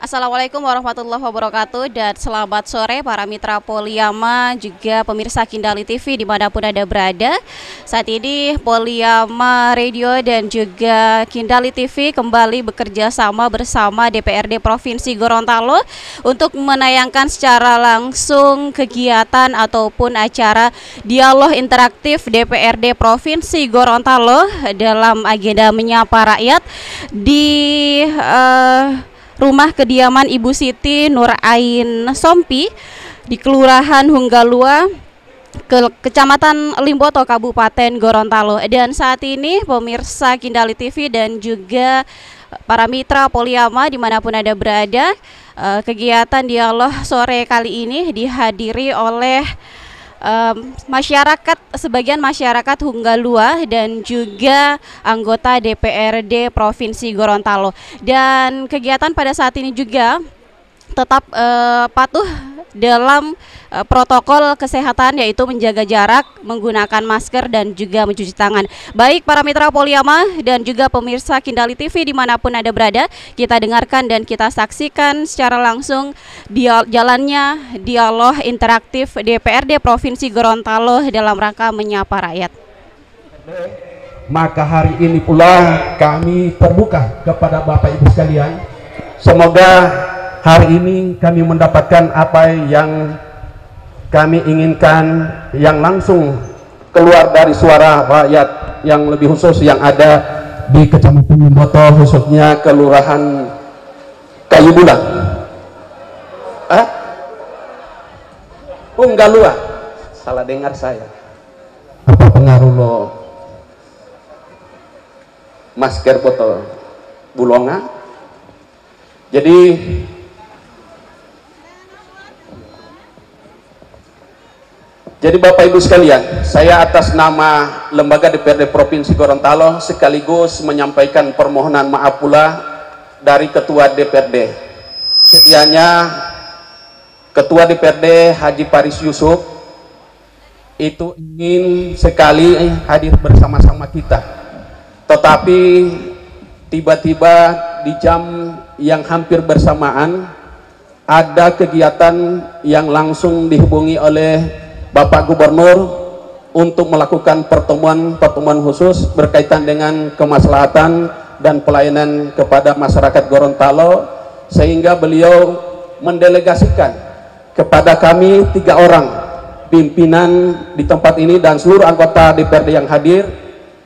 Assalamualaikum warahmatullahi wabarakatuh dan selamat sore para mitra Poliyama juga pemirsa Kindali TV dimanapun Anda berada. Saat ini Poliyama Radio dan juga Kindali TV kembali bekerja sama bersama DPRD Provinsi Gorontalo untuk menayangkan secara langsung kegiatan ataupun acara dialog interaktif DPRD Provinsi Gorontalo dalam agenda menyapa rakyat di rumah kediaman Ibu Siti Nur Ain Sompi di Kelurahan Hunggalua, Kecamatan Limboto, Kabupaten Gorontalo. Dan saat ini pemirsa Kindali TV dan juga para mitra Poliyama dimanapun Anda berada, kegiatan dialog sore kali ini dihadiri oleh sebagian masyarakat Hunggalua dan juga anggota DPRD Provinsi Gorontalo. Dan kegiatan pada saat ini juga tetap patuh dalam protokol kesehatan, yaitu menjaga jarak, menggunakan masker dan juga mencuci tangan. Baik para mitra Poliyama dan juga pemirsa Kindali TV dimanapun Anda berada, kita dengarkan dan kita saksikan secara langsung jalannya dialog interaktif DPRD Provinsi Gorontalo dalam rangka menyapa rakyat. Maka hari ini pula kami terbuka kepada Bapak Ibu sekalian. Semoga hari ini kami mendapatkan apa yang kami inginkan, yang langsung keluar dari suara rakyat, yang lebih khusus yang ada di Kecamatan Limboto, khususnya Kelurahan Kayu Bulan. Hunggalua, salah dengar saya. Apa pengaruh lo masker botol bulonga? Jadi Bapak Ibu sekalian, saya atas nama Lembaga DPRD Provinsi Gorontalo sekaligus menyampaikan permohonan maaf pula dari Ketua DPRD. Sedianya Ketua DPRD Haji Paris Yusuf itu ingin sekali hadir bersama-sama kita, tetapi tiba-tiba di jam yang hampir bersamaan ada kegiatan yang langsung dihubungi oleh Bapak Gubernur untuk melakukan pertemuan khusus berkaitan dengan kemaslahatan dan pelayanan kepada masyarakat Gorontalo, sehingga beliau mendelegasikan kepada kami 3 orang pimpinan di tempat ini dan seluruh anggota DPRD yang hadir,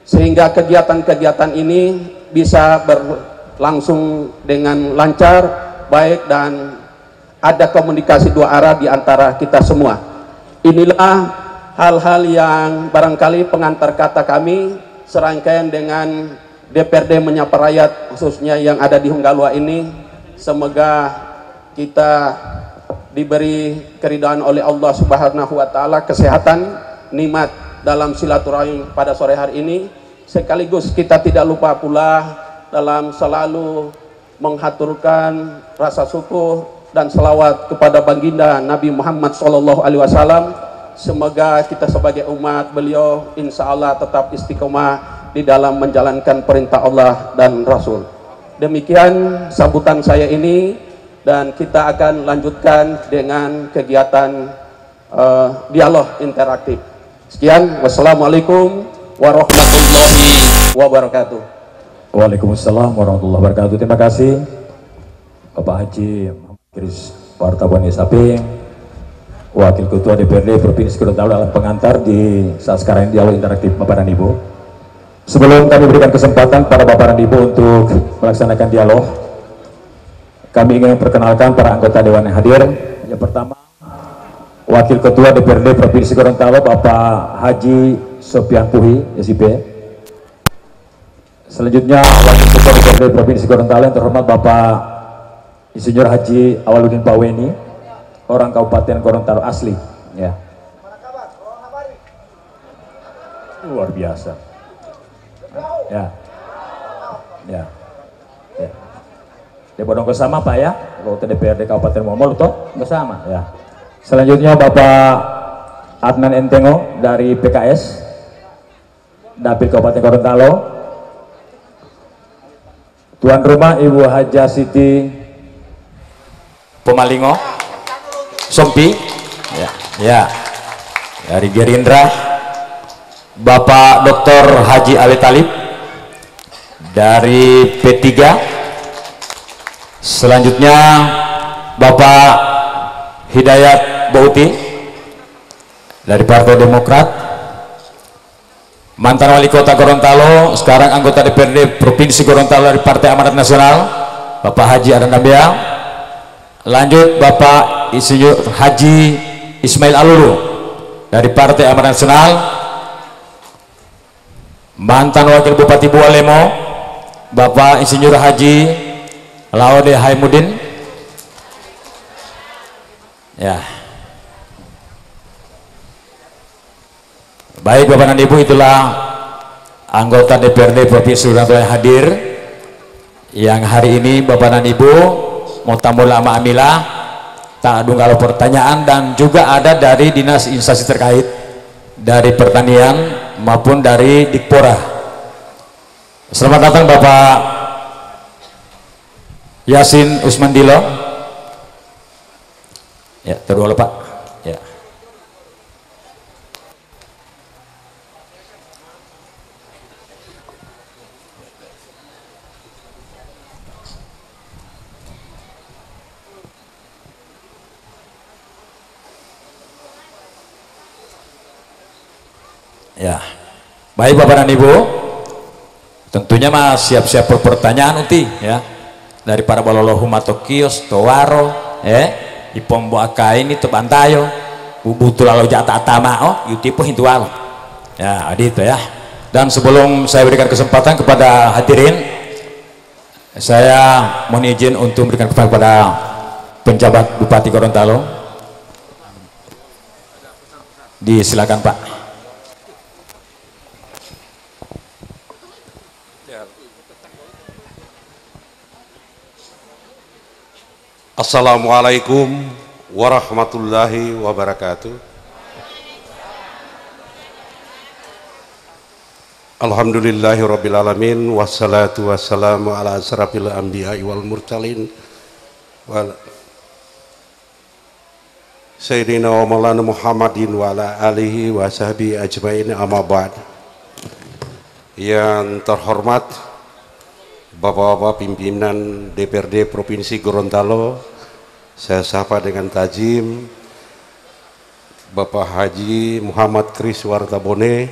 sehingga kegiatan-kegiatan ini bisa berlangsung dengan lancar, baik, dan ada komunikasi 2 arah di antara kita semua. Inilah hal-hal yang barangkali pengantar kata kami serangkaian dengan DPRD menyapa rakyat khususnya yang ada di Hunggalua ini. Semoga kita diberi keridhaan oleh Allah Subhanahu wa taala, kesehatan, nikmat dalam silaturahim pada sore hari ini. Sekaligus kita tidak lupa pula dalam selalu menghaturkan rasa syukur dan selawat kepada baginda Nabi Muhammad SAW. Semoga kita sebagai umat beliau insya Allah tetap istiqomah di dalam menjalankan perintah Allah dan Rasul. Demikian sambutan saya ini, dan kita akan lanjutkan dengan kegiatan dialog interaktif. Sekian, wassalamualaikum warahmatullahi wabarakatuh. Waalaikumsalam warahmatullahi wabarakatuh. Terima kasih Bapak Haji Kris Wartawan SAP, Wakil Ketua DPRD Provinsi Gorontalo dalam pengantar di saat sekarang dialog interaktif Bapak dan Ibu. Sebelum kami berikan kesempatan pada Bapak dan Ibu untuk melaksanakan dialog, kami ingin memperkenalkan para anggota Dewan yang hadir. Yang pertama, Wakil Ketua DPRD Provinsi Gorontalo Bapak Haji Sopian Puhi, SIP. Selanjutnya, Wakil Ketua DPRD Provinsi Gorontalo yang terhormat Bapak Insinyur Haji Awaludin Paweni, orang Kabupaten Gorontalo asli, ya. Luar biasa. Ya. Ya. Ya. Ya bodong bersama Pak ya, kalau DPRD Kabupaten Momol toh bersama ya. Selanjutnya Bapak Adnan Entengo dari PKS Dapil Kabupaten Gorontalo. Tuan rumah Ibu Haja Siti Pemalingo, Sompi, ya, ya. Dari Gerindra, Bapak Dr. Haji Ali Talib. Dari P3, selanjutnya Bapak Hidayat Bauti dari Partai Demokrat, mantan Wali Kota Gorontalo, sekarang anggota DPRD Provinsi Gorontalo dari Partai Amanat Nasional, Bapak Haji Adan Dambia. Lanjut Bapak Insinyur Haji Ismail Alulu dari Partai Amanat Nasional, mantan Wakil Bupati Bualemo Bapak Insinyur Haji Laude Haimudin. Ya. Baik Bapak dan Ibu, itulah anggota DPRD Provinsi Gorontalo yang hadir, yang hari ini Bapak dan Ibu mau tamu lama amilah tak ada pertanyaan, dan juga ada dari dinas instansi terkait dari pertanian maupun dari Dikpora. Selamat datang Bapak Yasin Usmandilo. Ya, terus Pak. Ya. Ya. Baik Bapak dan Ibu, tentunya mas siap-siap pertanyaan uti ya, dari para balolohu mato kios towaro ipombo akain itu bantayo bubutu lalu jata atama yutipu hintual ya adito ya. Dan sebelum saya berikan kesempatan kepada hadirin, saya mohon izin untuk memberikan kesempatan kepada penjabat Bupati Gorontalo. Disilakan Pak. Assalamualaikum warahmatullahi wabarakatuh. Alhamdulillahirrabbilalamin, wassalatu wassalamu ala asrafil anbiya'i wal mursalin wa Sayyidina wa maulana Muhammadin wa ala alihi wa sahbihi ajmain, amma ba'd. Yang terhormat Bapak-bapak pimpinan DPRD Provinsi Gorontalo, saya sapa dengan tajim Bapak Haji Muhammad Kris Wartabone,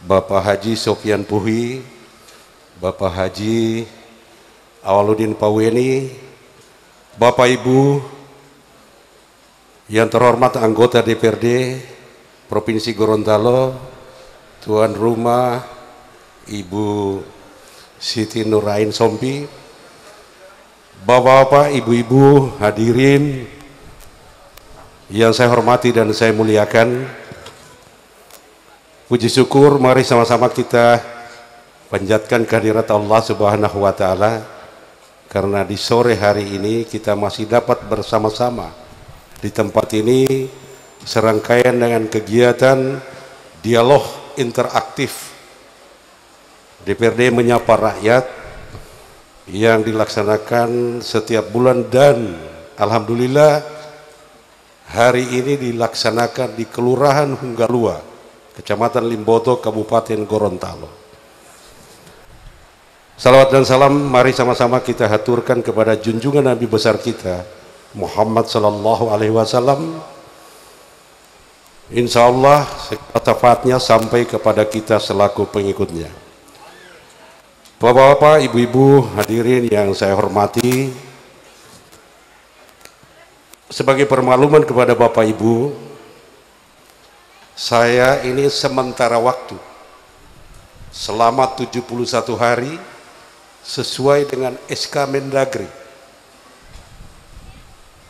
Bapak Haji Sofyan Puhi, Bapak Haji Awaludin Paweni, Bapak Ibu yang terhormat anggota DPRD Provinsi Gorontalo, tuan rumah Ibu Siti Nurain Sompi, bapak-bapak, ibu-ibu, hadirin yang saya hormati dan saya muliakan, puji syukur mari sama-sama kita panjatkan kehadirat Allah Subhanahu wa Ta'ala, karena di sore hari ini kita masih dapat bersama-sama di tempat ini serangkaian dengan kegiatan dialog interaktif DPRD Menyapa Rakyat yang dilaksanakan setiap bulan, dan alhamdulillah hari ini dilaksanakan di Kelurahan Hunggalua, Kecamatan Limboto, Kabupaten Gorontalo. Salawat dan salam mari sama-sama kita haturkan kepada junjungan Nabi besar kita Muhammad sallallahu alaihi wasallam. Insya Allah syafaatnya sampai kepada kita selaku pengikutnya. Bapak-bapak, ibu-ibu, hadirin yang saya hormati, sebagai permakluman kepada Bapak Ibu, saya ini sementara waktu selama 71 hari sesuai dengan SK Mendagri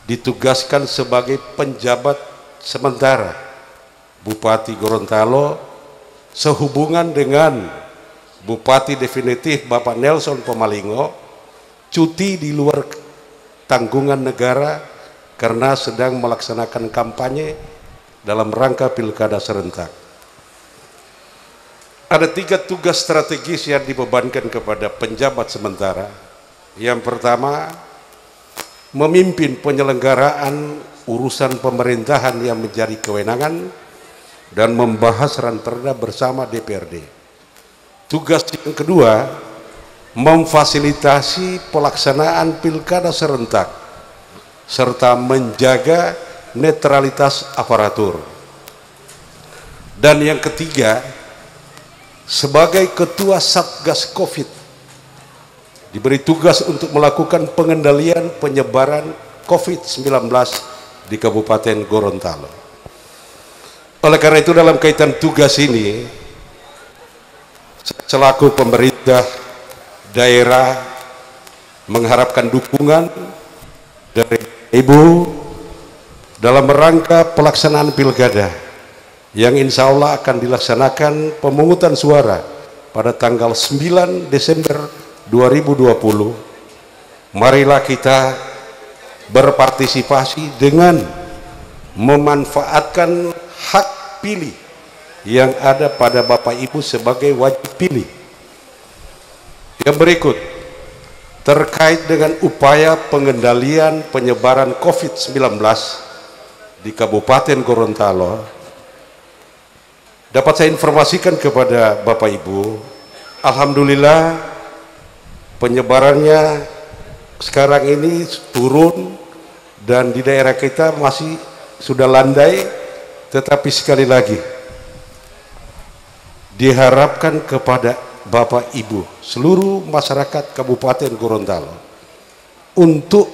ditugaskan sebagai penjabat sementara Bupati Gorontalo sehubungan dengan Bupati definitif Bapak Nelson Pomalingo cuti di luar tanggungan negara karena sedang melaksanakan kampanye dalam rangka pilkada serentak. Ada 3 tugas strategis yang dibebankan kepada penjabat sementara. Yang pertama, memimpin penyelenggaraan urusan pemerintahan yang menjadi kewenangan dan membahas ranperda bersama DPRD. Tugas yang kedua, memfasilitasi pelaksanaan pilkada serentak serta menjaga netralitas aparatur. Dan yang ketiga, sebagai ketua Satgas Covid diberi tugas untuk melakukan pengendalian penyebaran COVID-19 di Kabupaten Gorontalo. Oleh karena itu, dalam kaitan tugas ini, selaku pemerintah daerah mengharapkan dukungan dari Ibu dalam rangka pelaksanaan pilkada yang insya Allah akan dilaksanakan pemungutan suara pada tanggal 9 Desember 2020. Marilah kita berpartisipasi dengan memanfaatkan hak pilih yang ada pada Bapak Ibu sebagai wajib pilih. Yang berikut terkait dengan upaya pengendalian penyebaran COVID-19 di Kabupaten Gorontalo, dapat saya informasikan kepada Bapak Ibu, alhamdulillah penyebarannya sekarang ini turun dan di daerah kita masih sudah landai, tetapi sekali lagi diharapkan kepada Bapak Ibu seluruh masyarakat Kabupaten Gorontalo untuk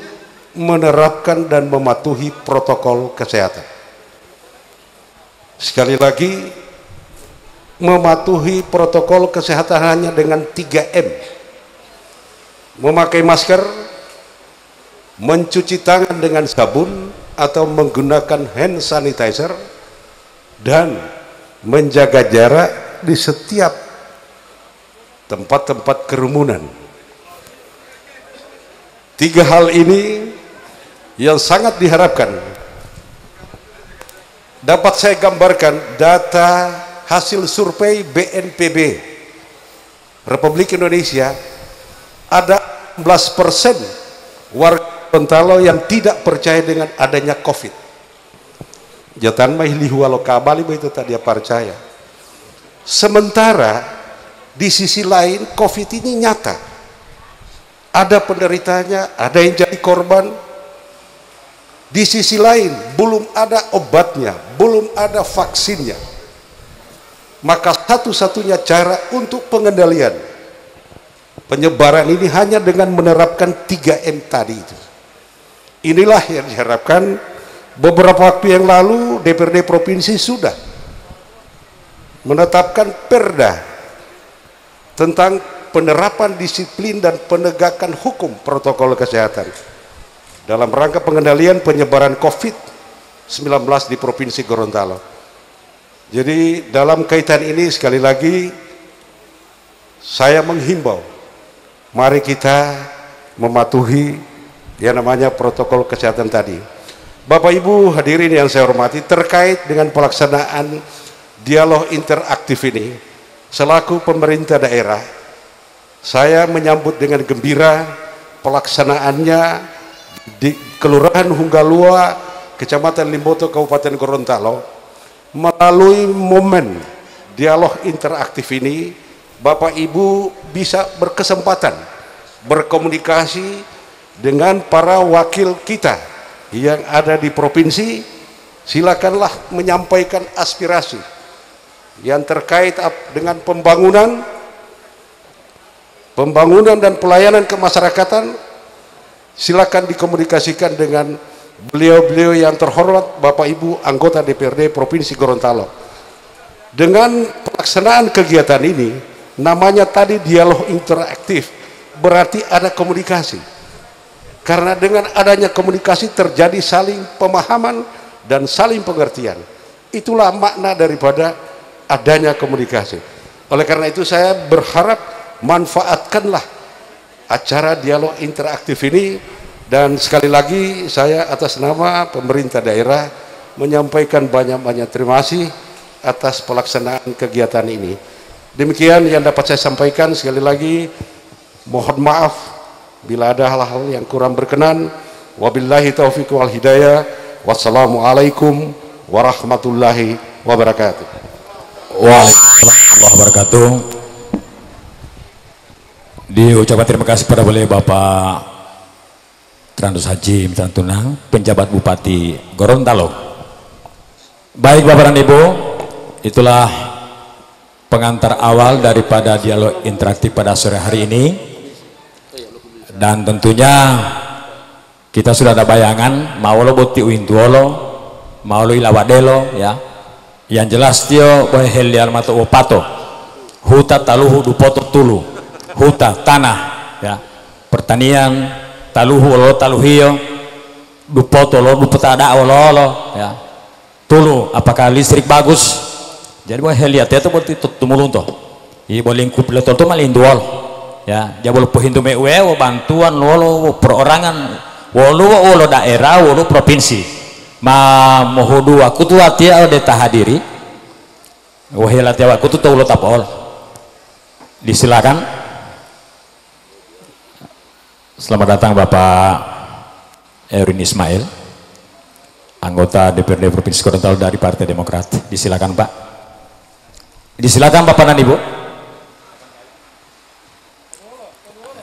menerapkan dan mematuhi protokol kesehatan. Sekali lagi, mematuhi protokol kesehatan hanya dengan 3M. Memakai masker, mencuci tangan dengan sabun atau menggunakan hand sanitizer, dan menjaga jarak di setiap tempat-tempat kerumunan. 3 hal ini yang sangat diharapkan. Dapat saya gambarkan data hasil survei BNPB Republik Indonesia, ada 11% warga Gorontalo yang tidak percaya dengan adanya COVID. Jatan mah lihualo kabali itu tadi percaya. Sementara di sisi lain COVID ini nyata. Ada penderitanya, ada yang jadi korban. Di sisi lain belum ada obatnya, belum ada vaksinnya. Maka satu-satunya cara untuk pengendalian penyebaran ini hanya dengan menerapkan 3M tadi itu. Inilah yang diharapkan. Beberapa waktu yang lalu DPRD Provinsi sudah menetapkan perda tentang penerapan disiplin dan penegakan hukum protokol kesehatan dalam rangka pengendalian penyebaran COVID-19 di Provinsi Gorontalo. Jadi dalam kaitan ini sekali lagi saya menghimbau, mari kita mematuhi yang namanya protokol kesehatan tadi. Bapak Ibu hadirin yang saya hormati, terkait dengan pelaksanaan dialog interaktif ini, selaku pemerintah daerah, saya menyambut dengan gembira pelaksanaannya di Kelurahan Hunggalua, Kecamatan Limboto, Kabupaten Gorontalo. Melalui momen dialog interaktif ini, Bapak Ibu bisa berkesempatan berkomunikasi dengan para wakil kita yang ada di provinsi. Silakanlah menyampaikan aspirasi yang terkait dengan pembangunan dan pelayanan kemasyarakatan. Silakan dikomunikasikan dengan beliau-beliau yang terhormat, Bapak Ibu anggota DPRD Provinsi Gorontalo. Dengan pelaksanaan kegiatan ini, namanya tadi dialog interaktif, berarti ada komunikasi. Karena dengan adanya komunikasi terjadi saling pemahaman dan saling pengertian. Itulah makna daripada adanya komunikasi. Oleh karena itu saya berharap manfaatkanlah acara dialog interaktif ini. Dan sekali lagi saya atas nama pemerintah daerah menyampaikan banyak-banyak terima kasih atas pelaksanaan kegiatan ini. Demikian yang dapat saya sampaikan. Sekali lagi mohon maaf bila ada hal-hal yang kurang berkenan. Wabillahi taufiq wal hidayah. Wassalamualaikum warahmatullahi wabarakatuh. Waalaikumsalam warahmatullahi wabarakatuh. Diucapkan terima kasih kepada beliau Bapak Trandus Haji Mitrantuna, penjabat Bupati Gorontalo. Baik Bapak dan Ibu, itulah pengantar awal daripada dialog interaktif pada sore hari ini. Dan tentunya kita sudah ada bayangan mau lo boti uintuolo, mau lo ilawadelo ya. Yang jelas dia bahel armato opato. Huta taluhu dupoto tulu. Huta tanah ya. Pertanian taluhu lo taluhio dupoto lo dupotada lo ya. Tulu apakah listrik bagus. Jadi bahel lihat itu boti tumulun toh. I boleh lingkup lo to malinduol. Ya, dia boleh pohindu mewe bantuan lo perorangan wolo daerah wolo provinsi ma mohodu aku tu atia ode tahadiri wahila tiawa aku tu taulo tapol. Disilakan. Selamat datang Bapak Erwin Ismail, anggota DPRD Provinsi Gorontalo dari Partai Demokrat. Disilakan Pak. Disilakan Bapak dan Ibu.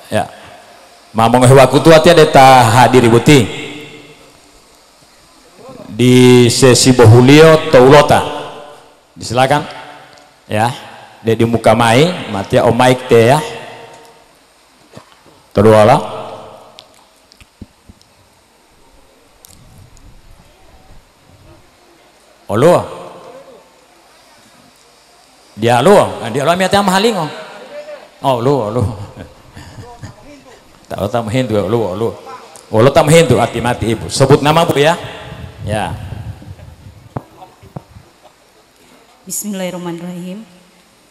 Ya, mamong hewaku tu hati ada hadiri buti di sesi bohulio taulota. Disilakan ya, dia di muka mai mati om mic teh ya. Terduala olo dia lo miati amahalingo lo tahu tamahin tuh lo tamahin tuh mati Ibu sebut nama Bu ya. Ya. Bismillahirrahmanirrahim.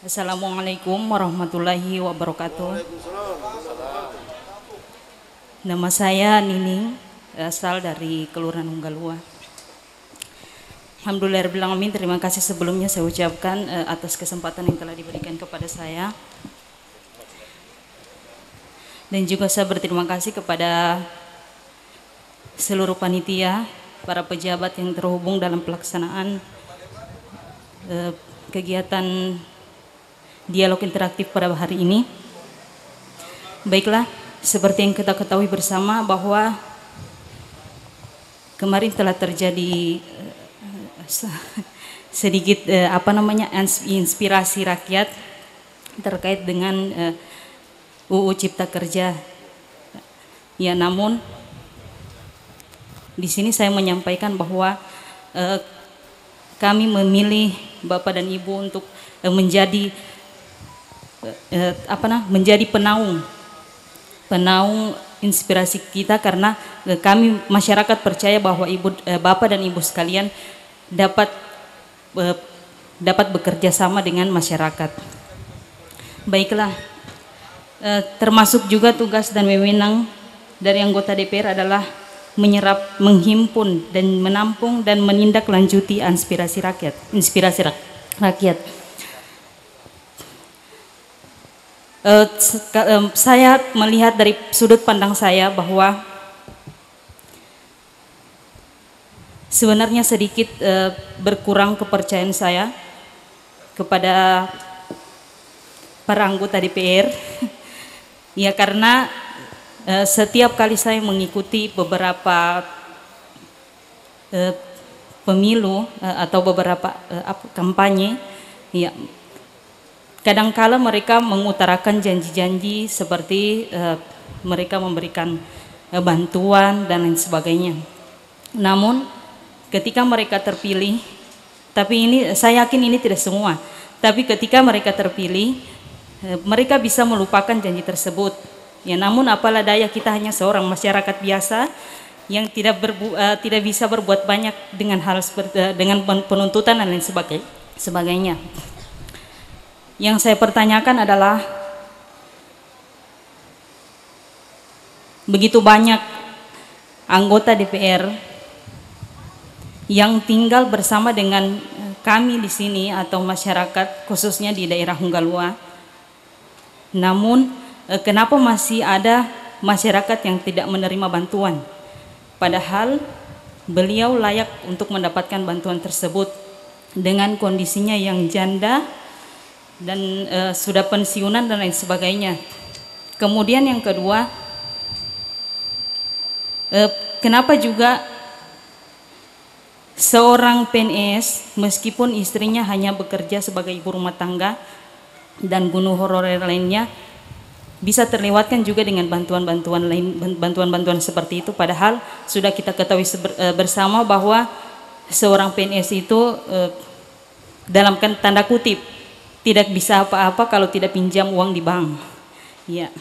Assalamualaikum warahmatullahi wabarakatuh. Nama saya Nining, asal dari Kelurahan Unggalua. Alhamdulillahirrahmanirrahim. Terima kasih sebelumnya saya ucapkan atas kesempatan yang telah diberikan kepada saya. Dan juga saya berterima kasih kepada seluruh panitia, para pejabat yang terhubung dalam pelaksanaan kegiatan dialog interaktif pada hari ini. Baiklah, seperti yang kita ketahui bersama bahwa kemarin telah terjadi sedikit inspirasi rakyat terkait dengan UU Cipta Kerja. Ya, namun di sini saya menyampaikan bahwa kami memilih Bapak dan Ibu untuk menjadi menjadi penaung inspirasi kita, karena kami masyarakat percaya bahwa Bapak dan Ibu sekalian dapat bekerja sama dengan masyarakat. Baiklah, termasuk juga tugas dan wewenang dari anggota DPR adalah menyerap, menghimpun dan menampung dan menindaklanjuti inspirasi rakyat. Saya melihat dari sudut pandang saya bahwa sebenarnya sedikit berkurang kepercayaan saya kepada para anggota DPR. Ya, karena setiap kali saya mengikuti beberapa pemilu atau beberapa kampanye, ya, kadangkala mereka mengutarakan janji-janji seperti mereka memberikan bantuan dan lain sebagainya. Namun ketika mereka terpilih, tapi ini saya yakin ini tidak semua, tapi ketika mereka terpilih, mereka bisa melupakan janji tersebut. Ya, namun apalah daya, kita hanya seorang masyarakat biasa yang tidak bisa berbuat banyak dengan hal seperti dengan penuntutan dan lain sebagainya. Yang saya pertanyakan adalah begitu banyak anggota DPR yang tinggal bersama dengan kami di sini atau masyarakat khususnya di daerah Unggalua. Namun kenapa masih ada masyarakat yang tidak menerima bantuan? padahal beliau layak untuk mendapatkan bantuan tersebut dengan kondisinya yang janda dan sudah pensiunan dan lain sebagainya. Kemudian yang kedua, kenapa juga seorang PNS meskipun istrinya hanya bekerja sebagai ibu rumah tangga dan guru honorer lainnya bisa terlewatkan juga dengan bantuan-bantuan lain, bantuan-bantuan seperti itu, padahal sudah kita ketahui bersama bahwa seorang PNS itu dalam tanda kutip tidak bisa apa-apa kalau tidak pinjam uang di bank. Ya.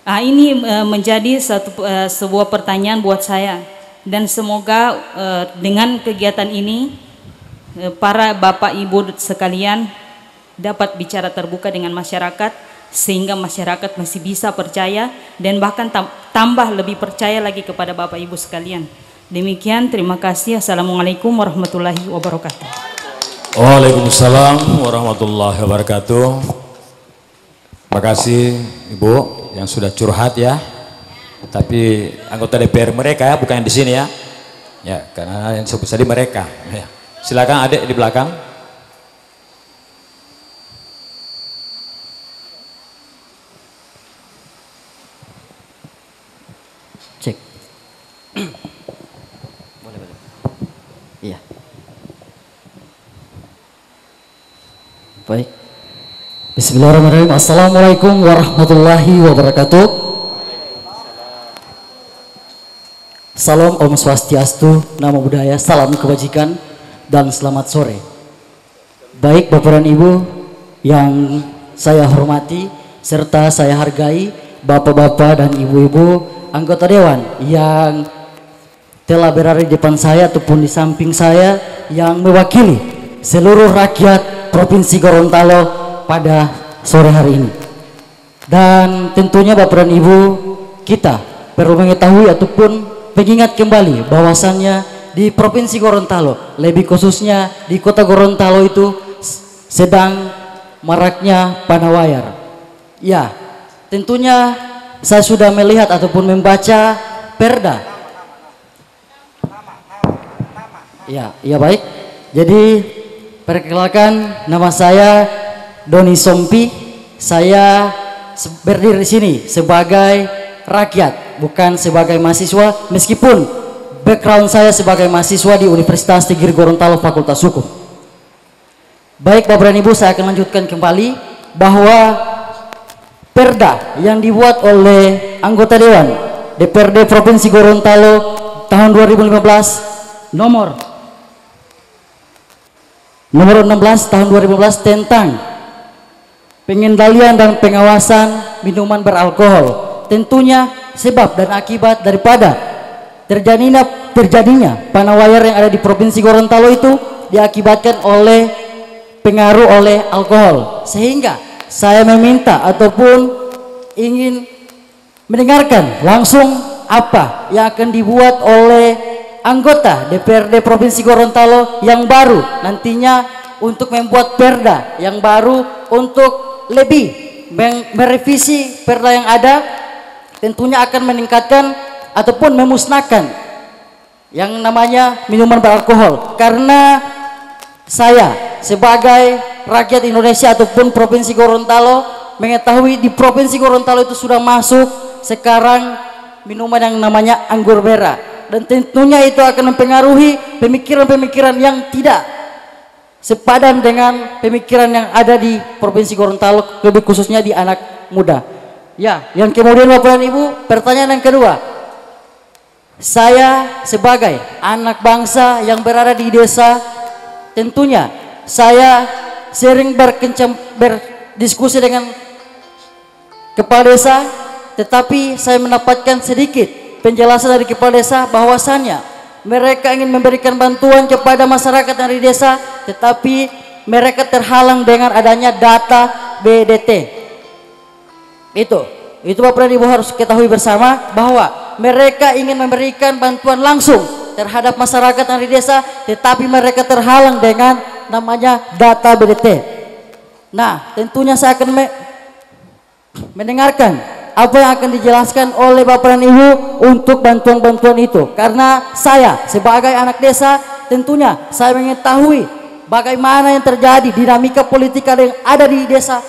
Ini menjadi sebuah pertanyaan buat saya. Dan semoga dengan kegiatan ini para bapak ibu sekalian dapat bicara terbuka dengan masyarakat sehingga masyarakat masih bisa percaya dan bahkan tambah lebih percaya lagi kepada bapak ibu sekalian. Demikian, terima kasih. Assalamualaikum warahmatullahi wabarakatuh. Waalaikumsalam warahmatullahi wabarakatuh. Terima kasih Ibu yang sudah curhat ya. Tapi anggota DPR mereka ya, bukan yang di sini ya. Ya, karena yang sebut tadi mereka. Ya. Silakan adik di belakang. Cek. Boleh. Iya. Baik. Bismillahirrahmanirrahim. Assalamualaikum warahmatullahi wabarakatuh. Salam Om Swastiastu, Namo Buddhaya, salam kebajikan, dan selamat sore. Baik Bapak dan Ibu yang saya hormati serta saya hargai, Bapak-bapak dan Ibu-ibu anggota Dewan yang telah berada di depan saya ataupun di samping saya yang mewakili seluruh rakyat Provinsi Gorontalo pada sore hari ini. Dan tentunya Bapak dan Ibu, kita perlu mengetahui ataupun mengingat kembali bahwasannya di Provinsi Gorontalo, lebih khususnya di Kota Gorontalo itu sedang maraknya panawayar. Ya, tentunya saya sudah melihat ataupun membaca perda. Ya baik. Jadi perkenalkan, nama saya Doni Sompi. Saya berdiri di sini sebagai rakyat, bukan sebagai mahasiswa, meskipun background saya sebagai mahasiswa di Universitas Tigiri Gorontalo Fakultas Hukum. Baik Bapak dan Ibu, saya akan lanjutkan kembali bahwa perda yang dibuat oleh anggota Dewan DPRD Provinsi Gorontalo tahun 2015 nomor 16 tahun 2015 tentang pengendalian dan pengawasan minuman beralkohol, tentunya sebab dan akibat daripada terjadinya panawayar yang ada di Provinsi Gorontalo itu diakibatkan oleh pengaruh oleh alkohol, sehingga saya meminta ataupun ingin mendengarkan langsung apa yang akan dibuat oleh anggota DPRD Provinsi Gorontalo yang baru nantinya untuk membuat perda yang baru untuk lebih merevisi perda yang ada, tentunya akan meningkatkan ataupun memusnahkan yang namanya minuman beralkohol. Karena saya sebagai rakyat Indonesia ataupun Provinsi Gorontalo mengetahui di Provinsi Gorontalo itu sudah masuk sekarang minuman yang namanya anggur merah, dan tentunya itu akan mempengaruhi pemikiran-pemikiran yang tidak sepadan dengan pemikiran yang ada di Provinsi Gorontalo, lebih khususnya di anak muda. Ya, yang kemudian Bapak dan Ibu, pertanyaan yang kedua, saya sebagai anak bangsa yang berada di desa, tentunya saya sering berdiskusi dengan kepala desa, tetapi saya mendapatkan sedikit penjelasan dari kepala desa bahwasannya mereka ingin memberikan bantuan kepada masyarakat dari desa, tetapi mereka terhalang dengan adanya data BDT. Itu Bapak dan Ibu harus ketahui bersama bahwa mereka ingin memberikan bantuan langsung terhadap masyarakat dari desa, tetapi mereka terhalang dengan namanya data BDT. Nah, tentunya saya akan mendengarkan apa yang akan dijelaskan oleh Bapak dan Ibu untuk bantuan-bantuan itu. Karena saya sebagai anak desa tentunya saya mengetahui bagaimana yang terjadi dinamika politik yang ada di desa,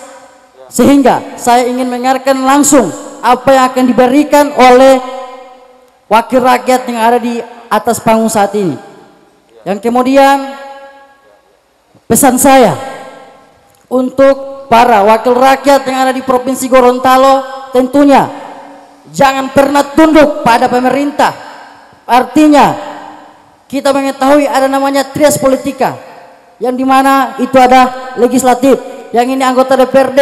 sehingga saya ingin mendengarkan langsung apa yang akan diberikan oleh wakil rakyat yang ada di atas panggung saat ini. Yang kemudian pesan saya untuk para wakil rakyat yang ada di Provinsi Gorontalo, tentunya jangan pernah tunduk pada pemerintah. Artinya kita mengetahui ada namanya trias politika, yang dimana itu ada legislatif, yang ini anggota DPRD,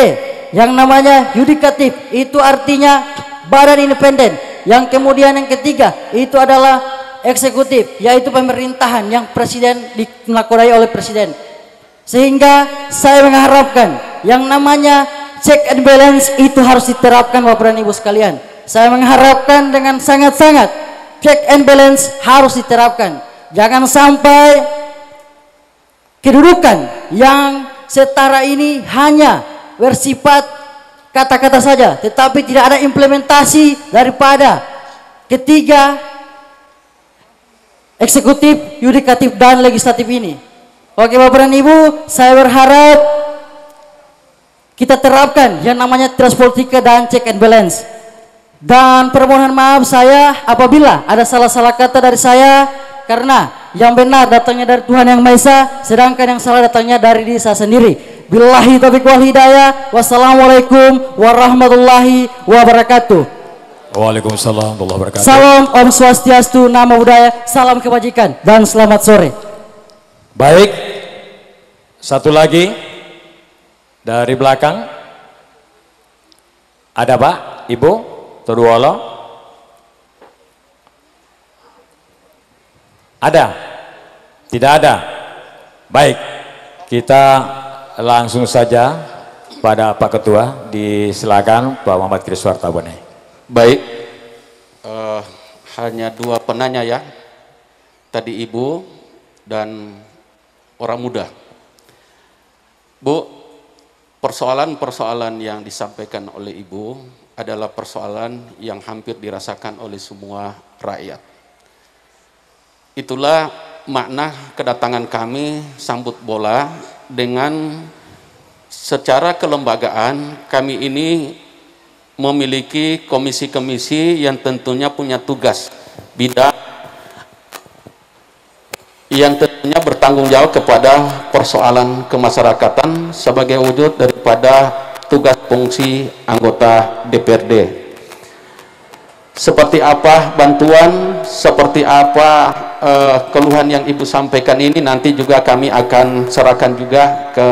yang namanya yudikatif, itu artinya badan independen, yang kemudian yang ketiga itu adalah eksekutif, yaitu pemerintahan yang presiden dilakukan oleh presiden. Sehingga saya mengharapkan yang namanya check and balance itu harus diterapkan Bapak dan Ibu sekalian. Saya mengharapkan dengan sangat-sangat check and balance harus diterapkan. Jangan sampai kedudukan yang setara ini hanya bersifat kata-kata saja, tetapi tidak ada implementasi daripada ketiga eksekutif, yudikatif, dan legislatif ini. Oke Bapak dan Ibu, saya berharap kita terapkan yang namanya trias politika dan check and balance. Dan permohonan maaf saya apabila ada salah-salah kata dari saya, karena yang benar datangnya dari Tuhan Yang Maha Esa, sedangkan yang salah datangnya dari diri saya sendiri. Billahi taufiq wal hidayah. Wassalamualaikum warahmatullahi wabarakatuh. Waalaikumsalam warahmatullahi wabarakatuh. Salam Om Swastiastu, Namo Buddhaya, salam kebajikan, dan selamat sore. Baik, satu lagi dari belakang. Ada Pak, Ibu, Toduolo? Ada? Tidak ada? Baik, kita langsung saja pada Pak Ketua, disilakan Pak Muhammad Kris Wartabone. Baik, hanya dua penanya ya, tadi Ibu dan orang muda. Bu, persoalan-persoalan yang disampaikan oleh Ibu adalah persoalan yang hampir dirasakan oleh semua rakyat. Itulah makna kedatangan kami sambut bola dengan secara kelembagaan kami ini memiliki komisi-komisi yang tentunya punya tugas bidang yang tentunya bertanggung jawab kepada persoalan kemasyarakatan sebagai wujud daripada tugas fungsi anggota DPRD. Seperti apa bantuan, seperti apa keluhan yang Ibu sampaikan ini nanti juga kami akan serahkan juga ke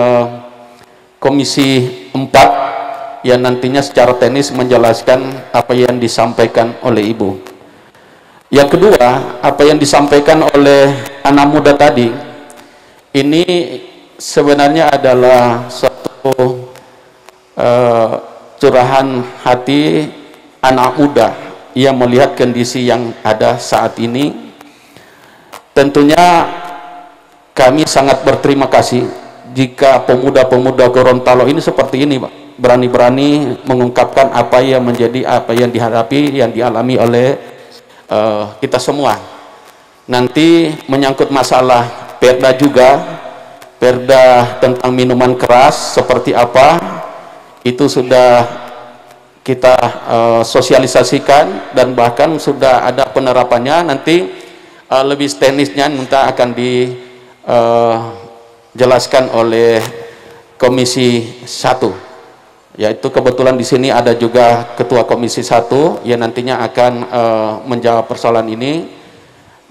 Komisi 4 yang nantinya secara teknis menjelaskan apa yang disampaikan oleh Ibu. Yang kedua, apa yang disampaikan oleh anak muda tadi, ini sebenarnya adalah suatu curahan hati anak muda yang melihat kondisi yang ada saat ini. Tentunya kami sangat berterima kasih jika pemuda-pemuda Gorontalo ini seperti ini, Pak, berani-berani mengungkapkan apa yang menjadi, apa yang dihadapi, yang dialami oleh kita semua. Nanti menyangkut masalah perda juga, perda tentang minuman keras seperti apa, itu sudah kita sosialisasikan dan bahkan sudah ada penerapannya. Nanti lebih teknisnya nanti akan dijelaskan oleh Komisi 1. Yaitu kebetulan di sini ada juga Ketua Komisi 1 yang nantinya akan menjawab persoalan ini.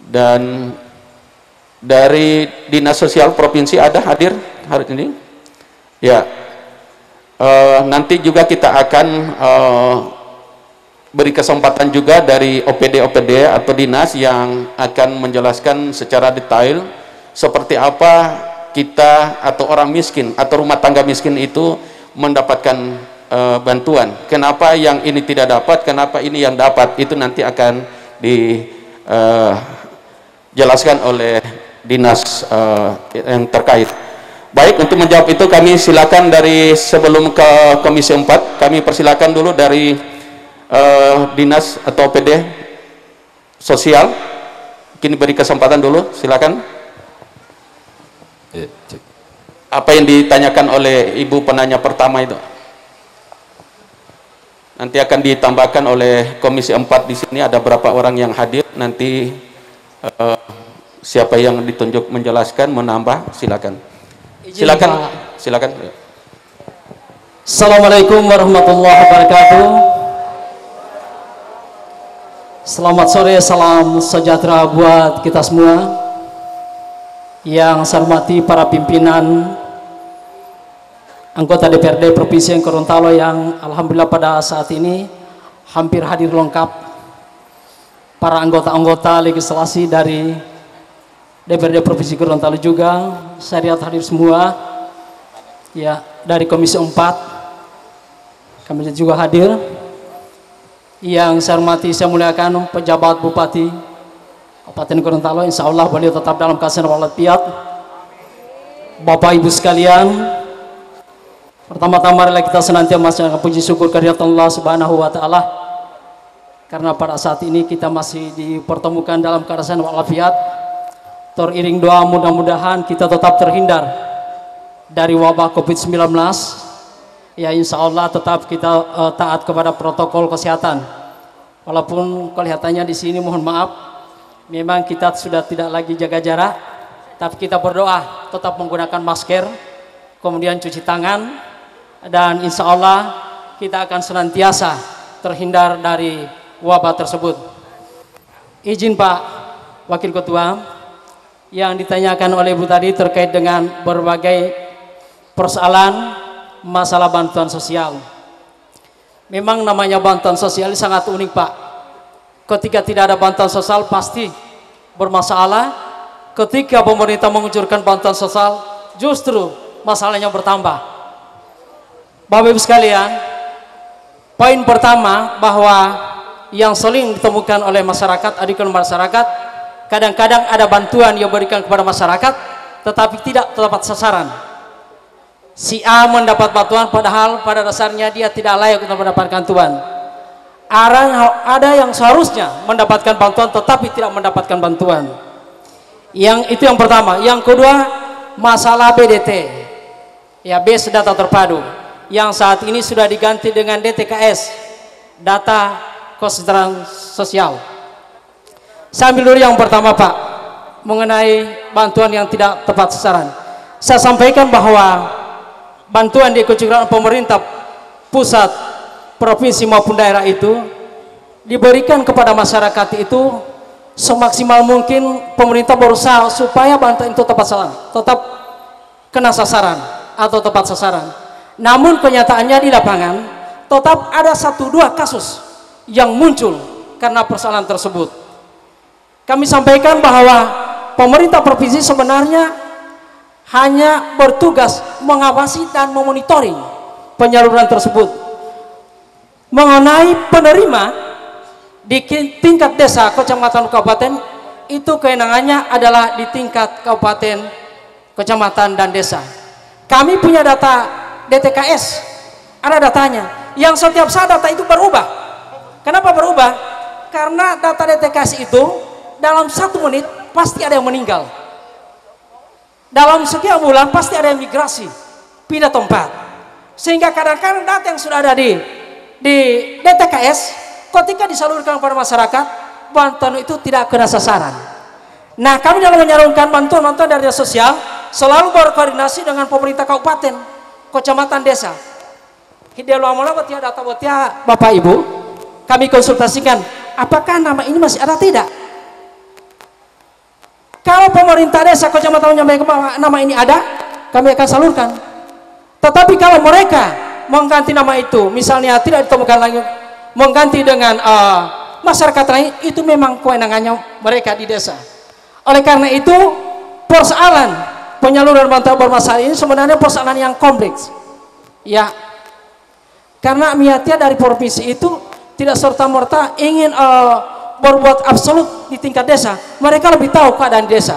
Dan dari Dinas Sosial Provinsi ada hadir hari ini? Ya, nanti juga kita akan beri kesempatan juga dari OPD atau dinas yang akan menjelaskan secara detail seperti apa kita atau orang miskin atau rumah tangga miskin itu mendapatkan bantuan. Kenapa yang ini tidak dapat, kenapa ini yang dapat, itu nanti akan dijelaskan oleh dinas yang terkait. Baik, untuk menjawab itu kami silakan dari sebelum ke Komisi 4, kami persilakan dulu dari dinas atau PD sosial. Kini beri kesempatan dulu, silakan. Apa yang ditanyakan oleh ibu penanya pertama itu nanti akan ditambahkan oleh Komisi 4 di sini. Ada berapa orang yang hadir, nanti siapa yang ditunjuk menjelaskan, menambah, silakan. Silakan. Assalamualaikum warahmatullahi wabarakatuh. Selamat sore, salam sejahtera buat kita semua. Yang saya hormati para pimpinan anggota DPRD Provinsi Gorontalo yang alhamdulillah pada saat ini hampir hadir lengkap. Para anggota-anggota legislasi dari DPRD Provinsi Gorontalo juga saya lihat hadir semua. Ya, dari Komisi 4 kami juga hadir. Yang saya hormati, saya muliakan pejabat Bupati Kabupaten Gorontalo, insya Allah beliau tetap dalam keadaan walafiat. Bapak Ibu sekalian, pertama-tama marilah kita senantiasa mengucapkan puji syukur kehadirat Allah Subhanahu wa taala, karena pada saat ini kita masih dipertemukan dalam keadaan walafiat. Teriring doa mudah-mudahan kita tetap terhindar dari wabah Covid-19. Ya, insya Allah tetap kita taat kepada protokol kesehatan. Walaupun kelihatannya di sini mohon maaf, memang kita sudah tidak lagi jaga jarak, tapi kita berdoa tetap menggunakan masker, kemudian cuci tangan, dan insya Allah kita akan senantiasa terhindar dari wabah tersebut. Izin Pak Wakil Ketua, yang ditanyakan oleh Ibu tadi terkait dengan berbagai persoalan masalah bantuan sosial. Memang namanya bantuan sosial sangat unik Pak. Ketika tidak ada bantuan sosial pasti bermasalah. Ketika pemerintah mengucurkan bantuan sosial justru masalahnya bertambah. Bapak Ibu sekalian, poin pertama bahwa yang sering ditemukan oleh masyarakat, adik masyarakat, kadang-kadang ada bantuan yang diberikan kepada masyarakat tetapi tidak tepat sasaran. Si A mendapat bantuan padahal pada dasarnya dia tidak layak untuk mendapatkan bantuan. Ada yang seharusnya mendapatkan bantuan tetapi tidak mendapatkan bantuan. Itu yang pertama. Yang kedua, masalah BDT. Ya, base data terpadu yang saat ini sudah diganti dengan DTKS, data kesejahteraan sosial. Saya ambil dulu yang pertama Pak, mengenai bantuan yang tidak tepat sasaran. Saya sampaikan bahwa bantuan dikucurkan pemerintah pusat, provinsi maupun daerah itu diberikan kepada masyarakat itu semaksimal mungkin. Pemerintah berusaha supaya bantuan itu tepat sasaran, tetap kena sasaran atau tepat sasaran. Namun kenyataannya di lapangan tetap ada 1-2 kasus yang muncul karena persoalan tersebut. Kami sampaikan bahwa pemerintah provinsi sebenarnya hanya bertugas mengawasi dan memonitoring penyaluran tersebut. Mengenai penerima di tingkat desa, kecamatan, kabupaten, itu kewenangannya adalah di tingkat kabupaten, kecamatan, dan desa. Kami punya data DTKS, ada datanya, yang setiap saat data itu berubah. Kenapa berubah? Karena data DTKS itu dalam 1 menit pasti ada yang meninggal. Dalam sekian bulan pasti ada yang migrasi, pindah tempat. Sehingga kadang-kadang data yang sudah ada di DTKS ketika disalurkan kepada masyarakat, bantuan itu tidak kena sasaran. Nah, kami dalam menyalurkan bantuan dari sosial selalu berkoordinasi dengan pemerintah kabupaten, kecamatan, desa. Data Bapak Ibu, kami konsultasikan apakah nama ini masih ada tidak. Kalau pemerintah desa, kecamatan menyampaikan bahwa nama ini ada, kami akan salurkan. Tetapi kalau mereka mengganti nama itu, misalnya tidak ditemukan lagi, mengganti dengan masyarakat lain, itu memang kewenangannya mereka di desa. Oleh karena itu, persoalan penyaluran bantuan bermasalah ini sebenarnya persoalan yang kompleks. Ya, karena niatnya dari provinsi itu tidak serta-merta ingin berbuat absolut di tingkat desa. Mereka lebih tahu keadaan desa.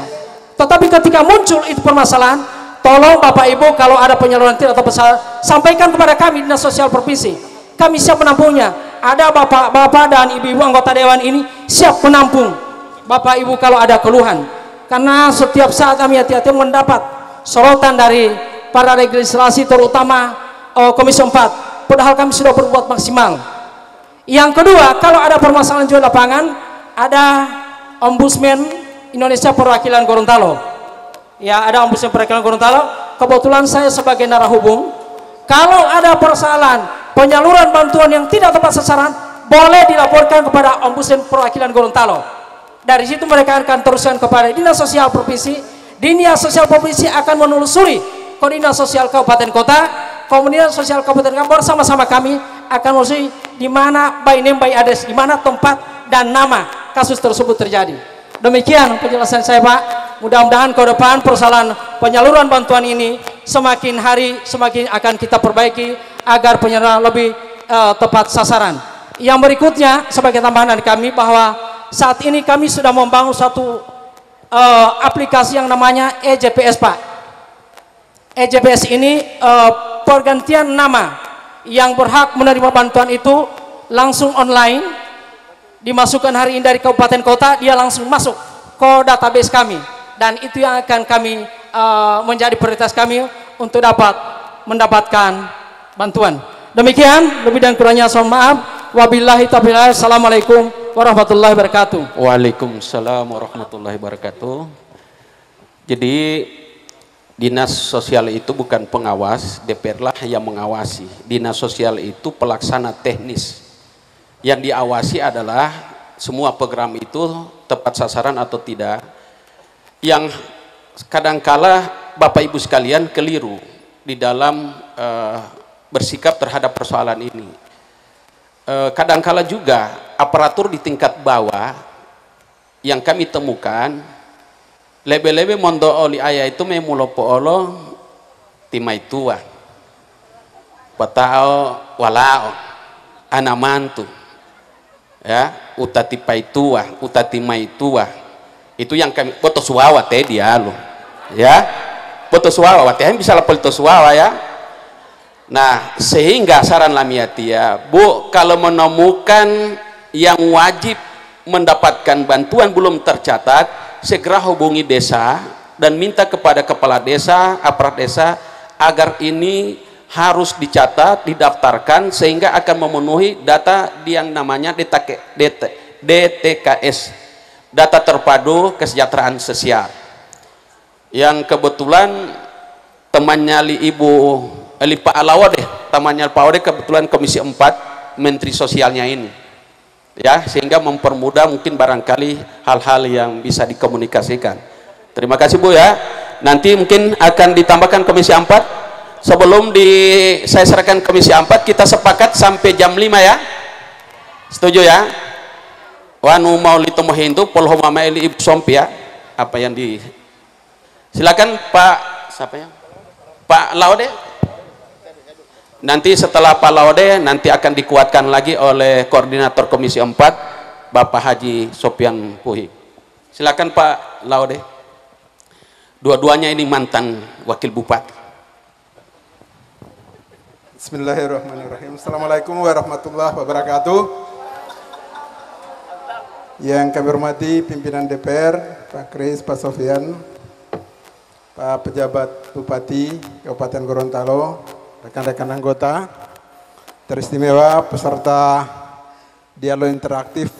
Tetapi ketika muncul itu permasalahan, tolong Bapak Ibu kalau ada penyaluran tidak tepat sasaran, sampaikan kepada kami Dinas Sosial Provinsi. Kami siap menampungnya. ada bapak-bapak dan ibu-ibu anggota dewan ini siap menampung bapak ibu kalau ada keluhan, karena setiap saat kami hati-hati mendapat sorotan dari para legislasi terutama Komisi 4, padahal kami sudah berbuat maksimal. Yang kedua, kalau ada permasalahan di lapangan, ada Ombudsman Indonesia perwakilan Gorontalo. Ya, ada Ombudsman perwakilan Gorontalo. Kebetulan saya sebagai narahubung, kalau ada persoalan penyaluran bantuan yang tidak tepat sasaran, boleh dilaporkan kepada Ombudsman perwakilan Gorontalo. Dari situ mereka akan teruskan kepada Dinas Sosial Provinsi. Dinas Sosial Provinsi akan menelusuri ke Dinas Sosial Kabupaten Kota. Komunitas Sosial Kabupaten Kota bersama-sama kami akan menelusuri di mana by name by address, di mana tempat dan nama kasus tersebut terjadi. Demikian penjelasan saya, Pak. Mudah-mudahan ke depan persoalan penyaluran bantuan ini semakin hari semakin akan kita perbaiki agar penyaluran lebih tepat sasaran. Yang berikutnya sebagai tambahan dari kami bahwa saat ini kami sudah membangun satu aplikasi yang namanya EJPS, Pak. EJPS ini pergantian nama yang berhak menerima bantuan itu langsung online, dimasukkan hari ini dari kabupaten kota, dia langsung masuk ke database kami, dan itu yang akan kami menjadi prioritas kami untuk dapat mendapatkan bantuan. Demikian, lebih dan kurangnya mohon maaf. Wabillahi taufiq. Assalamualaikum warahmatullahi wabarakatuh. Waalaikumsalam warahmatullahi wabarakatuh. Jadi Dinas Sosial itu bukan pengawas, DPR lah yang mengawasi. Dinas Sosial itu pelaksana teknis. Yang diawasi adalah semua program itu tepat sasaran atau tidak. Yang kadangkala Bapak Ibu sekalian keliru di dalam bersikap terhadap persoalan ini. Kadangkala juga aparatur di tingkat bawah yang kami temukan lebe-lebe mondo oli ayah itu memulopo olo timai tua patao walao anamantu ya utati paitua utati maitua, itu yang kami foto suawa teh dia lo ya foto suawa teh bisa lapor foto suawa ya. Nah, sehingga saran lamiatia Bu, kalau menemukan yang wajib mendapatkan bantuan belum tercatat, segera hubungi desa dan minta kepada kepala desa, aparat desa agar ini harus dicatat, didaftarkan sehingga akan memenuhi data yang namanya DTKS, data terpadu kesejahteraan sosial, yang kebetulan temannya Ibu Pak Alawade, temannya Pak Alawade kebetulan Komisi 4 Menteri Sosialnya ini ya, sehingga mempermudah mungkin barangkali hal-hal yang bisa dikomunikasikan. Terima kasih Bu ya. Nanti mungkin akan ditambahkan Komisi 4 sebelum saya serahkan Komisi 4. Kita sepakat sampai jam 5 ya, setuju ya? Wanu mau litomohintu polho mama eli ibu sompi ya, apa yang silakan Pak siapa ya, Pak Laude. Nanti setelah Pak Laude nanti akan dikuatkan lagi oleh koordinator Komisi 4 Bapak Haji Sopian Puhi. Silakan Pak Laude. Dua-duanya ini mantan wakil bupati. Bismillahirrahmanirrahim. Assalamualaikum warahmatullahi wabarakatuh. Yang kami hormati pimpinan DPR, Pak Kris, Pak Sofian, Pak pejabat Bupati Kabupaten Gorontalo, rekan-rekan anggota teristimewa peserta dialog interaktif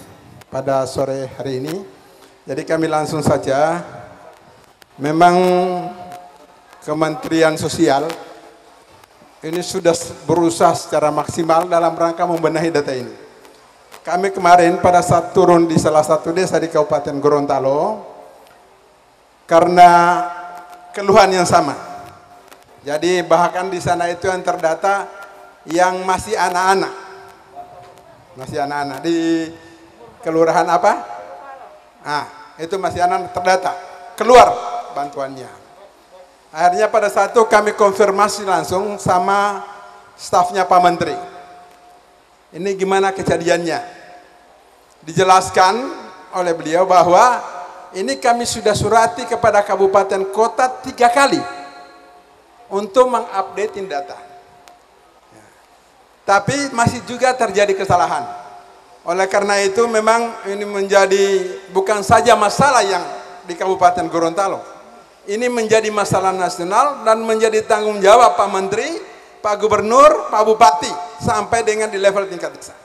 pada sore hari ini. Jadi kami langsung saja. Memang Kementerian Sosial ini sudah berusaha secara maksimal dalam rangka membenahi data ini. Kami kemarin pada saat turun di salah satu desa di Kabupaten Gorontalo karena keluhan yang sama. Jadi bahkan di sana itu yang terdata yang masih anak-anak. Masih anak-anak di kelurahan apa? Ah, itu masih anak terdata. Keluar bantuannya. Akhirnya pada saat itu kami konfirmasi langsung sama stafnya Pak Menteri. Ini gimana kejadiannya? Dijelaskan oleh beliau bahwa ini kami sudah surati kepada kabupaten kota 3 kali untuk mengupdate data. tapi masih juga terjadi kesalahan. Oleh karena itu memang ini menjadi bukan saja masalah yang di Kabupaten Gorontalo, ini menjadi masalah nasional dan menjadi tanggung jawab Pak Menteri, Pak Gubernur, Pak Bupati, sampai dengan di level tingkat desa.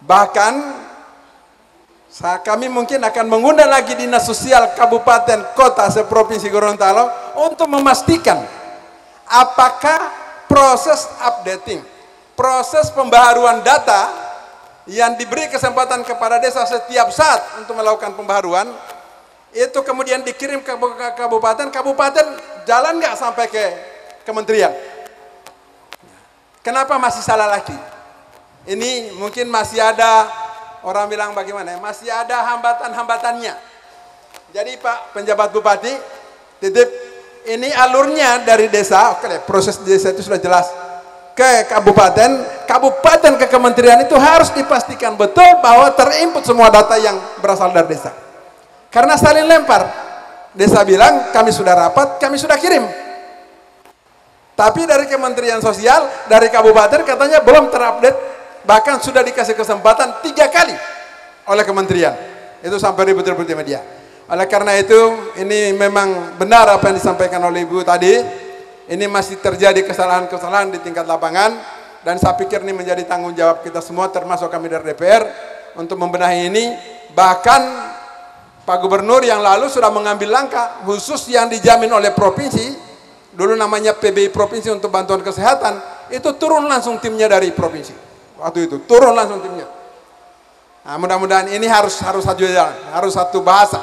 Bahkan kami mungkin akan mengundang lagi dinas sosial kabupaten kota seprovinsi Gorontalo untuk memastikan apakah proses updating, proses pembaharuan data yang diberi kesempatan kepada desa setiap saat untuk melakukan pembaharuan itu kemudian dikirim ke kabupaten, kabupaten jalan nggak sampai ke kementerian. Kenapa masih salah lagi? Ini mungkin masih ada orang bilang bagaimana? Masih ada hambatan-hambatannya. Jadi Pak penjabat bupati, titip ini alurnya dari desa, oke, proses desa itu sudah jelas ke kabupaten, kabupaten ke kementerian itu harus dipastikan betul bahwa terinput semua data yang berasal dari desa. Karena saling lempar, desa bilang kami sudah rapat, kami sudah kirim. Tapi dari Kementerian Sosial, dari kabupaten katanya belum terupdate, bahkan sudah dikasih kesempatan 3 kali oleh kementerian. Itu sampai ribut-ribut di media. Oleh karena itu, ini memang benar apa yang disampaikan oleh Ibu tadi. Ini masih terjadi kesalahan-kesalahan di tingkat lapangan, dan saya pikir ini menjadi tanggung jawab kita semua, termasuk kami dari DPR, untuk membenahi ini. Bahkan Pak Gubernur yang lalu sudah mengambil langkah khusus yang dijamin oleh provinsi, dulu namanya PBI Provinsi untuk bantuan kesehatan, itu turun langsung timnya dari provinsi. Waktu itu turun langsung timnya. Nah, mudah-mudahan ini harus satu jalan, harus satu bahasa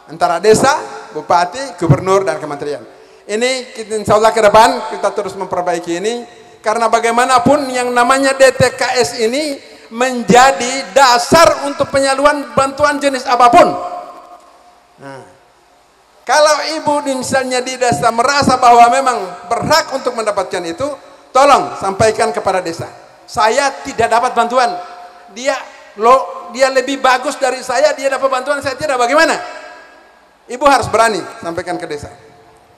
antara desa, bupati, gubernur, dan kementerian. Ini insya Allah ke depan kita terus memperbaiki ini, karena bagaimanapun yang namanya DTKS ini menjadi dasar untuk penyaluran bantuan jenis apapun. Nah, kalau ibu misalnya di desa merasa bahwa memang berhak untuk mendapatkan itu, tolong sampaikan kepada desa, saya tidak dapat bantuan, dia lebih bagus dari saya, dia dapat bantuan, saya tidak, bagaimana? Ibu harus berani sampaikan ke desa.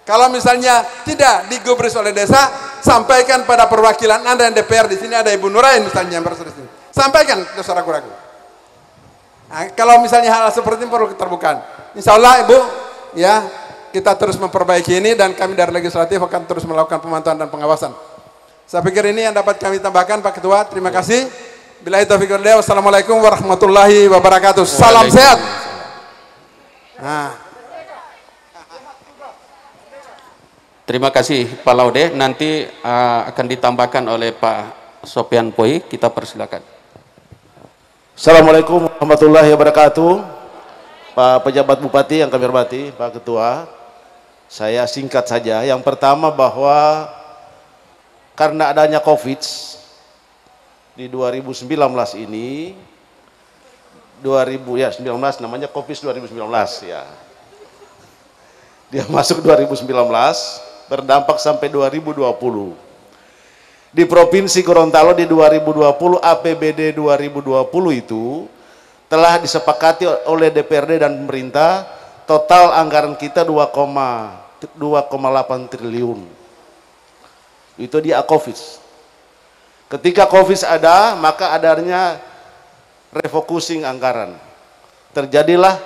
Kalau misalnya tidak digubris oleh desa, sampaikan pada perwakilan Anda yang DPR. Di sini ada Ibu Nurain misalnya yang berada di sini. Sampaikan ke suara ragu-ragu. Nah, kalau misalnya hal seperti ini perlu keterbukaan. Insya Allah Ibu, ya, kita terus memperbaiki ini, dan kami dari legislatif akan terus melakukan pemantauan dan pengawasan. Saya pikir ini yang dapat kami tambahkan, Pak Ketua. Terima kasih. Billahi taufiq wal hidayah. Wassalamualaikum warahmatullahi wabarakatuh. Salam sehat. Nah. Terima kasih Pak Laude. Nanti akan ditambahkan oleh Pak Sopian Poi. Kita persilakan. Assalamualaikum warahmatullahi wabarakatuh. Pak Pejabat Bupati yang kami hormati, Pak Ketua, saya singkat saja. Yang pertama bahwa karena adanya COVID di 2019 ini, 2019 namanya COVID 2019 ya. Dia masuk 2019, berdampak sampai 2020. Di Provinsi Gorontalo di 2020 APBD 2020 itu telah disepakati oleh DPRD dan pemerintah, total anggaran kita 2,8 triliun. Itu di COVID. Ketika COVID ada, maka adanya refocusing anggaran. Terjadilah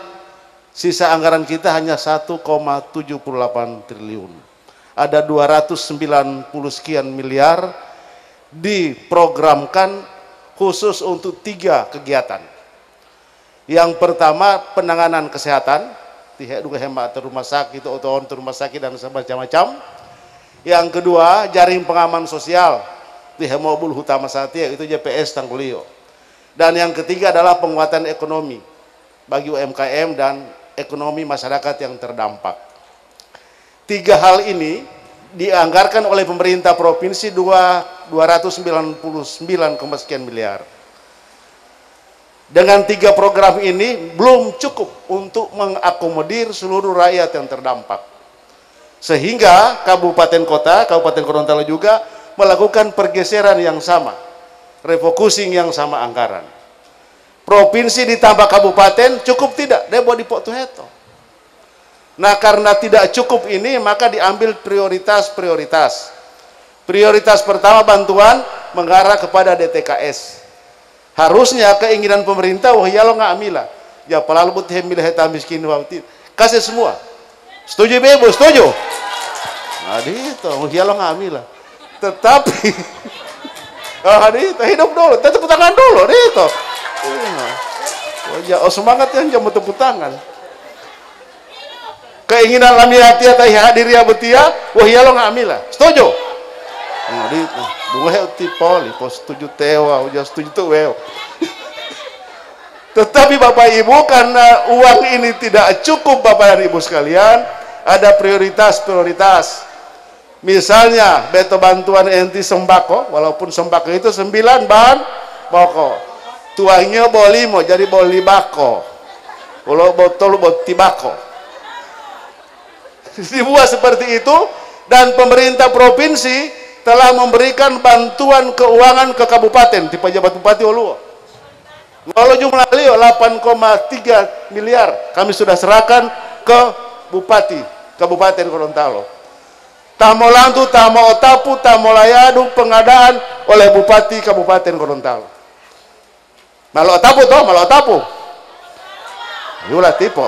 sisa anggaran kita hanya 1,78 triliun. Ada 290 sekian miliar diprogramkan khusus untuk 3 kegiatan. Yang pertama penanganan kesehatan, hemat rumah sakit, otoon rumah sakit dan macam-macam. Yang kedua jaring pengaman sosial, mobil utama saatnya itu JPS Tanggulio. Dan yang ketiga adalah penguatan ekonomi bagi UMKM dan ekonomi masyarakat yang terdampak. 3 hal ini dianggarkan oleh pemerintah provinsi 299, sekian miliar. Dengan 3 program ini belum cukup untuk mengakomodir seluruh rakyat yang terdampak. Sehingga Kabupaten Gorontalo juga melakukan pergeseran yang sama, refocusing yang sama anggaran. Provinsi ditambah kabupaten cukup tidak? Dia mau dipotong. Nah, karena tidak cukup ini, maka diambil prioritas-prioritas. Prioritas pertama bantuan mengarah kepada DTKS. Harusnya keinginan pemerintah wah ya lo nggak amila ya palalu butuh milah heta miskin wautin kasih semua. Setuju Ibu? Setuju? Nah itu wah ya lo nggak amila. Tetapi hidup dulu, tepuk tangan dulu itu. Oh semangat yang jam tepuk tangan. Keinginan lami hati atau hadir ya betia, wah ya lo nggak amila. Setuju? Nah itu dua tipoli, pos setuju tewa, udah setuju tuh weo. Tetapi Bapak Ibu karena uang ini tidak cukup Bapak dan Ibu sekalian, ada prioritas. Misalnya beto bantuan enti sembako, walaupun sembako itu 9 bahan pokok. Tuangnya boleh mau jadi boleh bako. Kalau botol tibako. Dibuat seperti itu dan pemerintah provinsi telah memberikan bantuan keuangan ke kabupaten di pejabat bupati Oluo. Kalau jumlah beliau 8,3 miliar kami sudah serahkan ke bupati Kabupaten Gorontalo. Tamo lantu, tamo otapu, tamo layadu pengadaan oleh bupati Kabupaten Gorontalo. Malu otapu toh, malu otapu. Yulah tipe.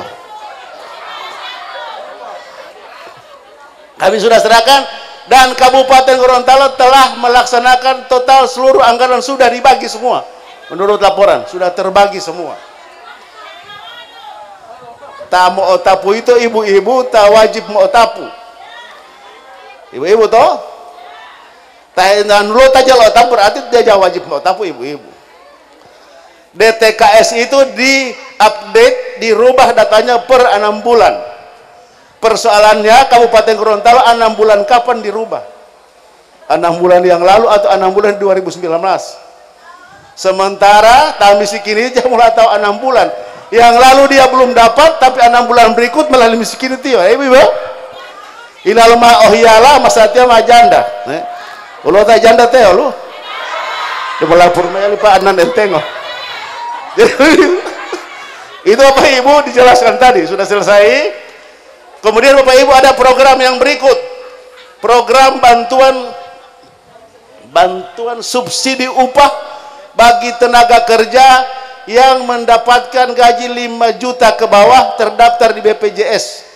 Kami sudah serahkan dan Kabupaten Gorontalo telah melaksanakan total seluruh anggaran sudah dibagi semua. Menurut laporan sudah terbagi semua. Tamu otapu itu ibu-ibu tak wajib mau otapu. Ibu-ibu toh? Dan lu tajal otapu berarti dia wajib mau otapu ibu-ibu. DTKS itu diupdate, dirubah datanya per 6 bulan. Persoalannya Kabupaten Gorontalo 6 bulan kapan dirubah? 6 bulan yang lalu atau 6 bulan 2019? Sementara kami sikini aja mulai tahu 6 bulan. Yang lalu dia belum dapat, tapi 6 bulan berikut malah miskin itu ya, ibu. Ilal ma ohyala masatya ma janda. Ulo ta janda teh lu. Di melapor mah Pak Anan enteng. Itu Bapak Ibu dijelaskan tadi, sudah selesai. Kemudian Bapak Ibu ada program yang berikut. Program bantuan subsidi upah bagi tenaga kerja yang mendapatkan gaji 5 juta ke bawah terdaftar di BPJS.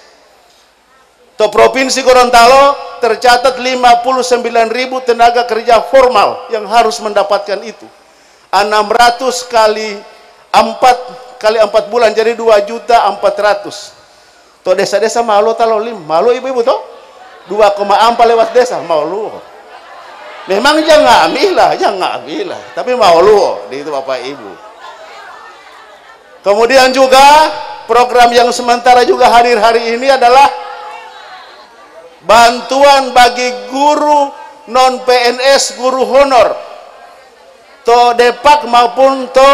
Di Provinsi Gorontalo tercatat 59.000 tenaga kerja formal yang harus mendapatkan itu. 600 kali 4 bulan jadi 2.400.000. To desa-desa malu talolim, malu ibu-ibu toh 2,4 lewat desa malu. Memang jangan amilah, tapi malu di itu Bapak Ibu. Kemudian juga program yang sementara juga hadir hari ini adalah bantuan bagi guru non PNS, guru honor, to Depak maupun to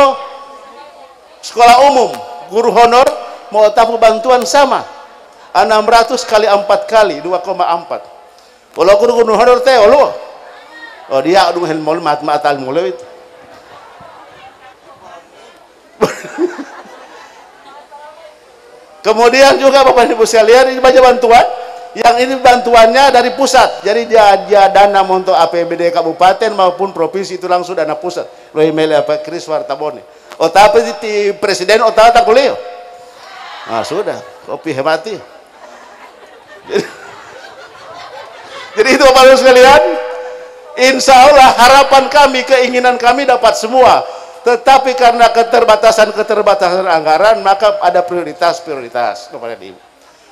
sekolah umum, guru honor mau tahu bantuan sama. 600 kali 4 kali 2,4. Kalau guru honor teh lo. Oh dia aduh mau matal mulai itu. Kemudian juga Bapak Ibu sekalian ini banyak bantuan. Yang ini bantuannya dari pusat. Jadi dia dana untuk APBD kabupaten maupun provinsi itu langsung dana pusat. Lo email apa Kris Wartabone. Oh tapi di presiden oh tak kuliah. Nah sudah, kopi hemati. Jadi itu Bapak Ibu sekalian, insya Allah harapan kami, keinginan kami dapat semua. Tetapi karena keterbatasan anggaran, maka ada prioritas kepada Ibu.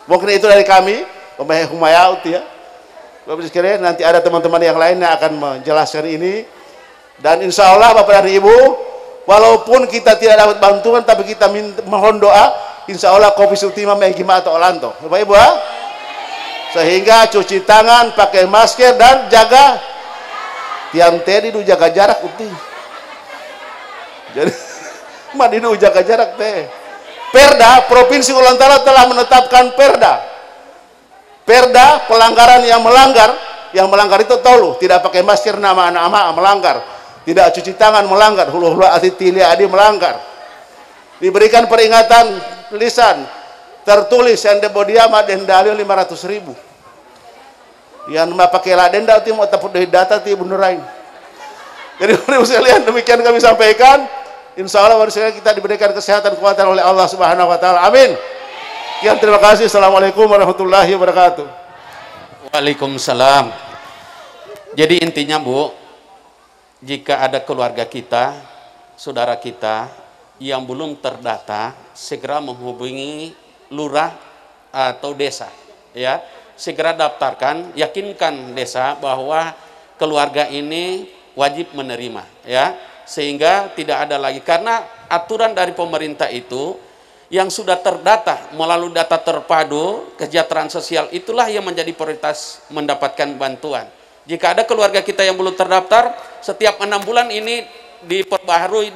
Mungkin itu dari kami, Bapak Humayaut ya. Bapak Ibu sekalian, nanti ada teman-teman yang lain yang akan menjelaskan ini. Dan insya Allah Bapak dan Ibu, walaupun kita tidak dapat bantuan, tapi kita mohon doa, insya Allah Kopi Sutima Megima atau Olanto. Bapak Ibu ya? Sehingga cuci tangan, pakai masker dan jaga tiang teh itu jaga jarak uti. Jadi mandi itu jaga jarak teh. Perda Provinsi Gorontalo telah menetapkan perda pelanggaran yang melanggar itu tolu, tidak pakai masker nama anak-anak melanggar, tidak cuci tangan melanggar, hulu-hulu atitili adi melanggar. Diberikan peringatan lisan tertulis yang debodiama dendalio 500.000. Yang pakai la denda itu mau taput dari data ti bunurain. Jadi Bapak-Ibu sekalian, demikian kami sampaikan. Insya Allah kita diberikan kesehatan kekuatan oleh Allah Subhanahu wa taala. Amin. Sekian, terima kasih. Assalamualaikum warahmatullahi wabarakatuh. Waalaikumsalam. Jadi intinya Bu, jika ada keluarga kita, saudara kita yang belum terdata, segera menghubungi lurah atau desa, ya. Segera daftarkan, yakinkan desa bahwa keluarga ini wajib menerima, ya, sehingga tidak ada lagi, karena aturan dari pemerintah itu yang sudah terdata melalui data terpadu kesejahteraan sosial itulah yang menjadi prioritas mendapatkan bantuan. Jika ada keluarga kita yang belum terdaftar, setiap 6 bulan ini diperbaharui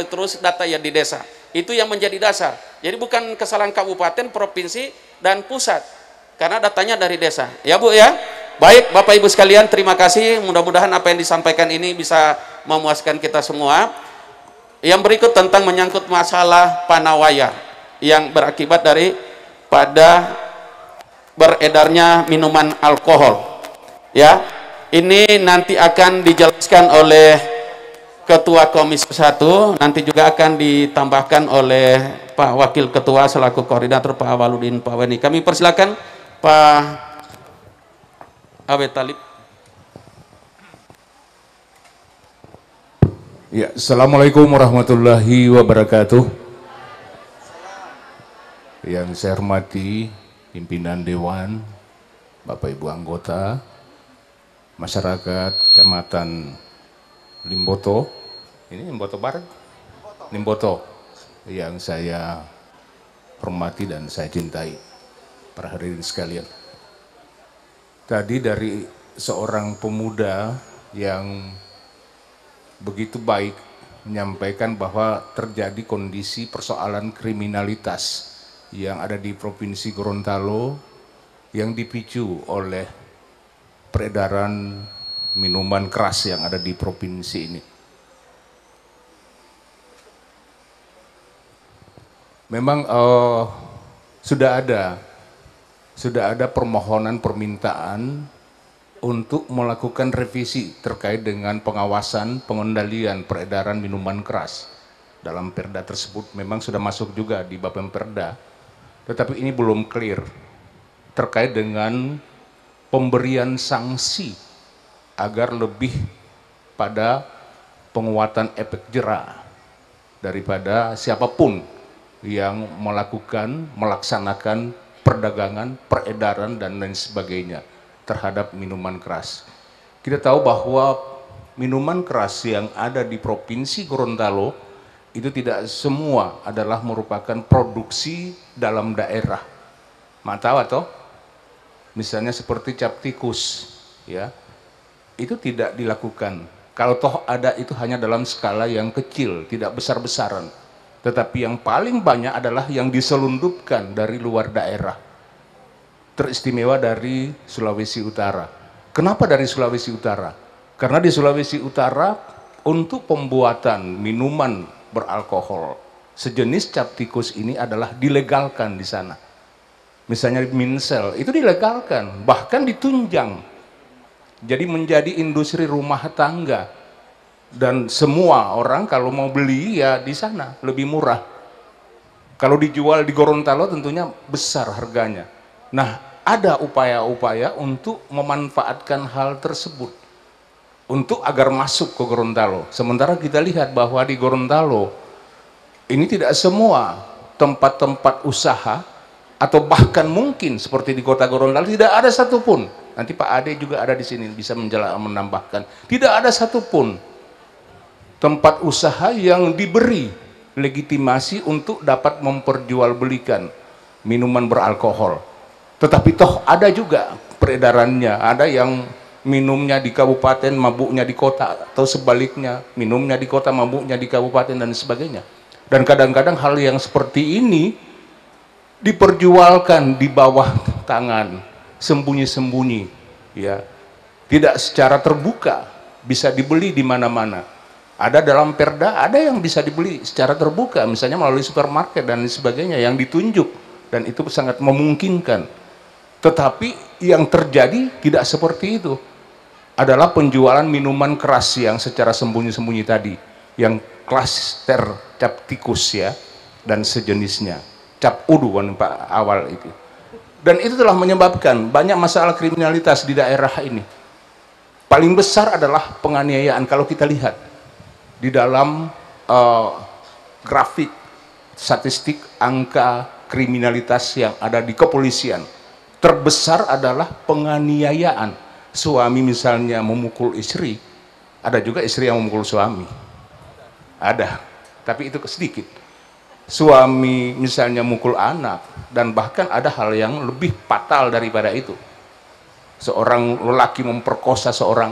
terus data ya di desa. Itu yang menjadi dasar. Jadi bukan kesalahan kabupaten, provinsi, dan pusat, karena datanya dari desa. Ya Bu ya. Baik Bapak Ibu sekalian, terima kasih. Mudah-mudahan apa yang disampaikan ini bisa memuaskan kita semua. Yang berikut tentang menyangkut masalah panawaya yang berakibat dari pada beredarnya minuman alkohol. Ya, ini nanti akan dijelaskan oleh Ketua Komisi 1, nanti juga akan ditambahkan oleh Pak Wakil Ketua selaku Koordinator Pak Awaludin Pak Weni. Kami persilakan Pak Awe Talib. Ya, Assalamualaikum warahmatullahi wabarakatuh. Yang saya hormati pimpinan Dewan, Bapak Ibu anggota, masyarakat Kecamatan Limboto, ini Limboto Barat, Limboto, yang saya hormati dan saya cintai, para hadirin sekalian. Tadi dari seorang pemuda yang begitu baik menyampaikan bahwa terjadi kondisi persoalan kriminalitas yang ada di Provinsi Gorontalo yang dipicu oleh peredaran minuman keras yang ada di provinsi ini. Memang sudah ada permohonan permintaan untuk melakukan revisi terkait dengan pengawasan pengendalian peredaran minuman keras. Dalam perda tersebut memang sudah masuk juga di Bapemperda, tetapi ini belum clear terkait dengan pemberian sanksi agar lebih pada penguatan efek jera daripada siapapun yang melaksanakan perdagangan, peredaran, dan lain sebagainya terhadap minuman keras. Kita tahu bahwa minuman keras yang ada di Provinsi Gorontalo itu tidak semua adalah merupakan produksi dalam daerah. Tahu atau? Misalnya seperti cap tikus, ya, itu tidak dilakukan. Kalau toh ada itu hanya dalam skala yang kecil, tidak besar-besaran. Tetapi yang paling banyak adalah yang diselundupkan dari luar daerah. Teristimewa dari Sulawesi Utara. Kenapa dari Sulawesi Utara? Karena di Sulawesi Utara untuk pembuatan minuman beralkohol sejenis cap tikus ini adalah dilegalkan di sana. Misalnya Minsel itu dilegalkan, bahkan ditunjang. Jadi menjadi industri rumah tangga. Dan semua orang kalau mau beli ya di sana lebih murah. Kalau dijual di Gorontalo tentunya besar harganya. Nah, ada upaya-upaya untuk memanfaatkan hal tersebut untuk agar masuk ke Gorontalo. Sementara kita lihat bahwa di Gorontalo ini tidak semua tempat-tempat usaha atau bahkan mungkin seperti di kota Gorontalo tidak ada satupun. Nanti Pak Ade juga ada di sini bisa menambahkan. Tidak ada satupun tempat usaha yang diberi legitimasi untuk dapat memperjualbelikan minuman beralkohol. Tetapi toh ada juga peredarannya, ada yang minumnya di kabupaten, mabuknya di kota, atau sebaliknya, minumnya di kota, mabuknya di kabupaten, dan sebagainya. Dan kadang-kadang hal yang seperti ini diperjualkan di bawah tangan, sembunyi-sembunyi, ya, tidak secara terbuka, bisa dibeli di mana-mana. Ada dalam perda, ada yang bisa dibeli secara terbuka, misalnya melalui supermarket dan sebagainya yang ditunjuk, dan itu sangat memungkinkan. Tetapi yang terjadi tidak seperti itu. adalah penjualan minuman keras yang secara sembunyi-sembunyi tadi, yang klaster cap tikus ya dan sejenisnya, cap udu kan Pak awal itu. Dan itu telah menyebabkan banyak masalah kriminalitas di daerah ini. Paling besar adalah penganiayaan. Kalau kita lihat di dalam grafik statistik angka kriminalitas yang ada di kepolisian, terbesar adalah penganiayaan. Suami misalnya memukul istri, ada juga istri yang memukul suami, ada, tapi itu sedikit. Suami misalnya mukul anak, dan bahkan ada hal yang lebih fatal daripada itu, seorang lelaki memperkosa seorang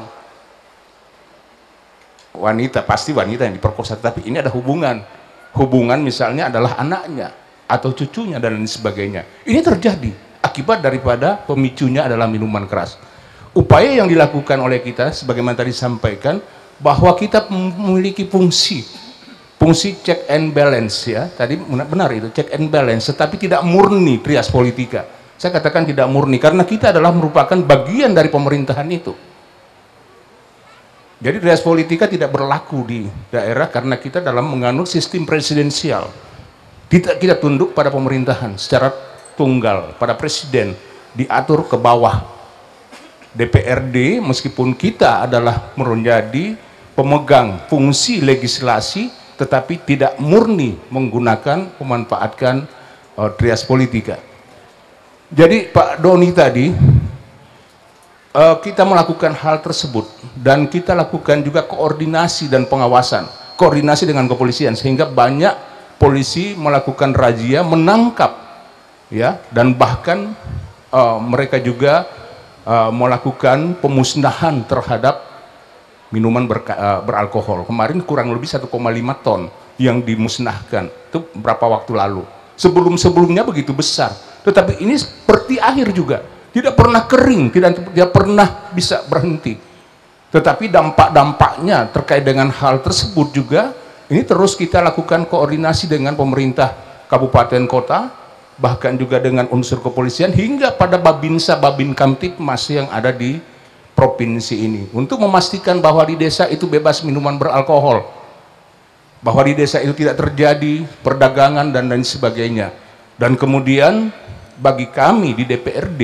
wanita. Pasti wanita yang diperkosa, tapi ini ada hubungan misalnya adalah anaknya atau cucunya dan lain sebagainya. Ini terjadi akibat daripada pemicunya adalah minuman keras. Upaya yang dilakukan oleh kita sebagaimana tadi disampaikan, bahwa kita memiliki fungsi check and balance ya, tadi benar itu check and balance, tetapi tidak murni trias politika. Saya katakan tidak murni karena kita adalah merupakan bagian dari pemerintahan itu. Jadi trias politika tidak berlaku di daerah karena kita dalam menganut sistem presidensial. Kita tunduk pada pemerintahan secara tunggal, pada presiden, diatur ke bawah. DPRD meskipun kita adalah menjadi pemegang fungsi legislasi, tetapi tidak murni menggunakan memanfaatkan trias politika. Jadi Pak Doni tadi kita melakukan hal tersebut dan kita lakukan juga koordinasi dan pengawasan, koordinasi dengan kepolisian sehingga banyak polisi melakukan razia, menangkap ya, dan bahkan mereka juga melakukan pemusnahan terhadap minuman beralkohol. Kemarin kurang lebih 1,5 ton yang dimusnahkan. Itu berapa waktu lalu. Sebelum-sebelumnya begitu besar. Tetapi ini seperti air juga. Tidak pernah kering, tidak pernah bisa berhenti. Tetapi dampak-dampaknya terkait dengan hal tersebut juga, ini terus kita lakukan koordinasi dengan pemerintah kabupaten kota, bahkan juga dengan unsur kepolisian, hingga pada Babinsa, Babin Kamtipmas yang ada di provinsi ini, untuk memastikan bahwa di desa itu bebas minuman beralkohol, bahwa di desa itu tidak terjadi perdagangan dan lain sebagainya. Dan kemudian bagi kami di DPRD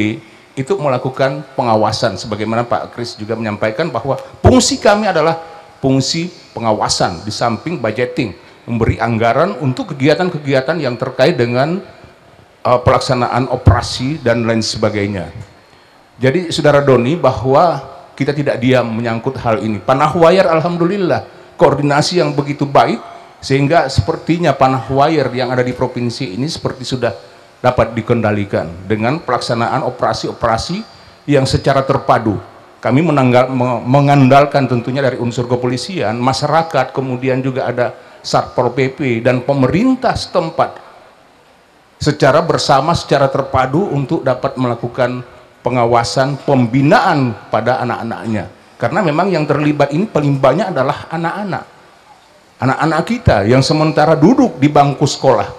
itu melakukan pengawasan, sebagaimana Pak Kris juga menyampaikan bahwa fungsi kami adalah fungsi pengawasan di samping budgeting, memberi anggaran untuk kegiatan-kegiatan yang terkait dengan pelaksanaan operasi dan lain sebagainya. Jadi saudara Doni, bahwa kita tidak diam menyangkut hal ini. Panahwayar alhamdulillah koordinasi yang begitu baik sehingga sepertinya Panahwayar yang ada di provinsi ini seperti sudah dapat dikendalikan dengan pelaksanaan operasi-operasi yang secara terpadu. Kami mengandalkan tentunya dari unsur kepolisian, masyarakat, kemudian juga ada Satpol PP dan pemerintah setempat secara bersama, secara terpadu untuk dapat melakukan pengawasan, pembinaan pada anak-anaknya. Karena memang yang terlibat ini paling banyak adalah anak-anak kita yang sementara duduk di bangku sekolah,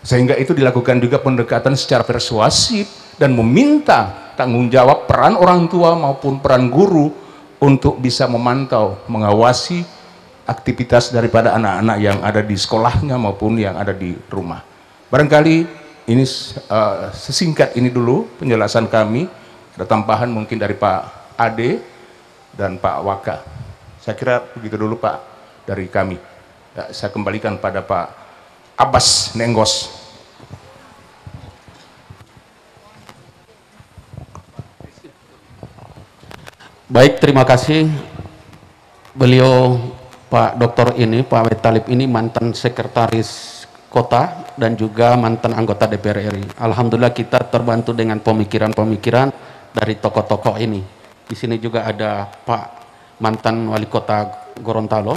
sehingga itu dilakukan juga pendekatan secara persuasif dan meminta tanggung jawab peran orang tua maupun peran guru untuk bisa memantau, mengawasi aktivitas daripada anak-anak yang ada di sekolahnya maupun yang ada di rumah. Barangkali ini sesingkat ini dulu penjelasan kami. Ada tambahan mungkin dari Pak Ade dan Pak Waka. Saya kira begitu dulu Pak dari kami. Ya, saya kembalikan pada Pak Abbas Nenggos. Baik, terima kasih. Beliau Pak Dr. ini, Pak Wet Talib ini mantan sekretaris kota dan juga mantan anggota DPR RI. Alhamdulillah kita terbantu dengan pemikiran-pemikiran dari tokoh-tokoh ini. Di sini juga ada Pak mantan wali kota Gorontalo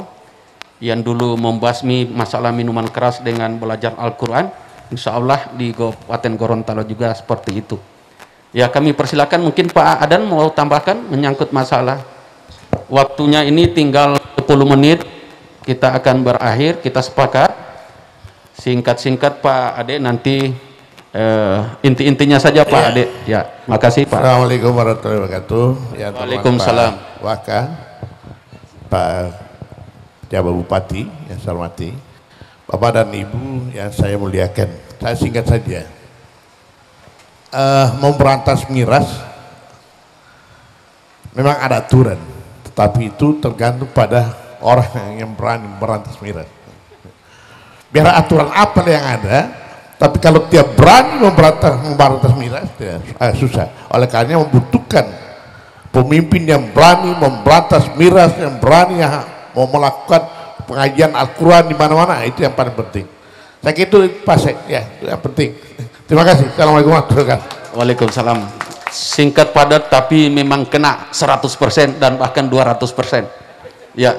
yang dulu membasmi masalah minuman keras dengan belajar Al-Quran. Insya Allah di Kabupaten Gorontalo juga seperti itu. Ya, kami persilakan mungkin Pak Adan mau tambahkan menyangkut masalah. Waktunya ini tinggal 10 menit kita akan berakhir, kita sepakat. Singkat-singkat Pak Ade, nanti inti-intinya saja Pak Ade. Ya, makasih Pak. Assalamualaikum warahmatullahi wabarakatuh. Ya, Waalaikumsalam. Pak Waka, Pak Jabat Bupati yang saya hormati, Bapak dan Ibu yang saya muliakan. Saya singkat saja. Memberantas miras memang ada aturan, tetapi itu tergantung pada orang yang berani memberantas miras. Biar aturan apa yang ada, tapi kalau dia berani memberantas miras, tidak susah. Oleh karena membutuhkan pemimpin yang berani memberantas miras, yang berani mau melakukan pengajian Al-Quran di mana-mana. Itu yang paling penting. Saya kira itu pasek, ya, itu yang penting. Terima kasih. Assalamualaikum warahmatullahi wabarakatuh. Waalaikumsalam. Singkat padat tapi memang kena 100% dan bahkan 200%. Ya,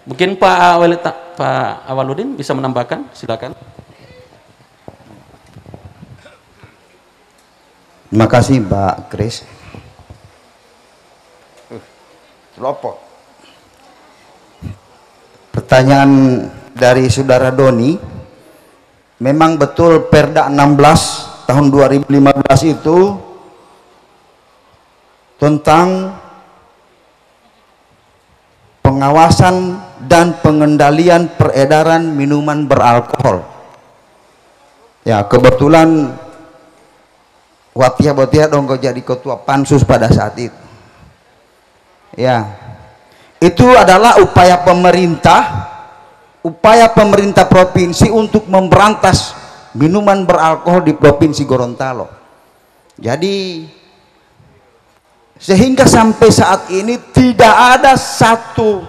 mungkin Pak Awaludin bisa menambahkan, silakan. Terima kasih Mbak Kris. Lopok. Pertanyaan dari Saudara Doni, memang betul Perda 16 tahun 2015 itu tentang pengawasan dan pengendalian peredaran minuman beralkohol. Ya, kebetulan Watia dong jadi ketua pansus pada saat itu. Ya, itu adalah upaya pemerintah provinsi untuk memberantas minuman beralkohol di Provinsi Gorontalo. Jadi sehingga sampai saat ini tidak ada satu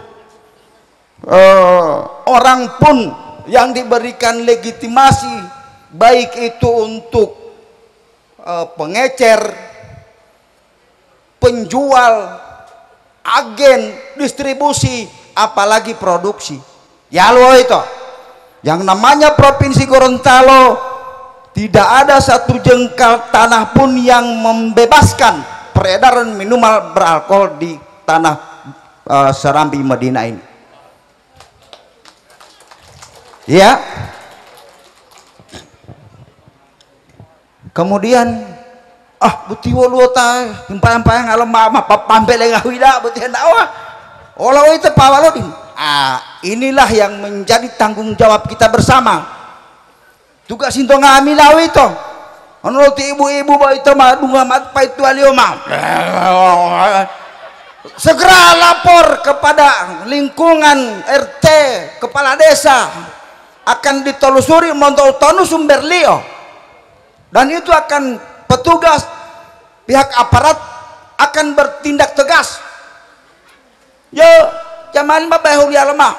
orang pun yang diberikan legitimasi, baik itu untuk pengecer, penjual, agen, distribusi, apalagi produksi. Ya lo itu, yang namanya Provinsi Gorontalo tidak ada satu jengkal tanah pun yang membebaskan peredaran minuman beralkohol di tanah Serambi Medina ini. Ya. Kemudian butiwo luota pempayang alam mama pampel yang awida butihan dakwah. Olah itu Pak Waludin. Inilah yang menjadi tanggung jawab kita bersama. Tugas itu ngamilawi itu. Menurut ibu-ibu bahwa itu madunga matpa itu alioma. Segera lapor kepada lingkungan RT, kepala desa, akan ditelusuri montol sumber lio. Dan itu akan petugas pihak aparat akan bertindak tegas. Yo, zaman bapak huri lemah.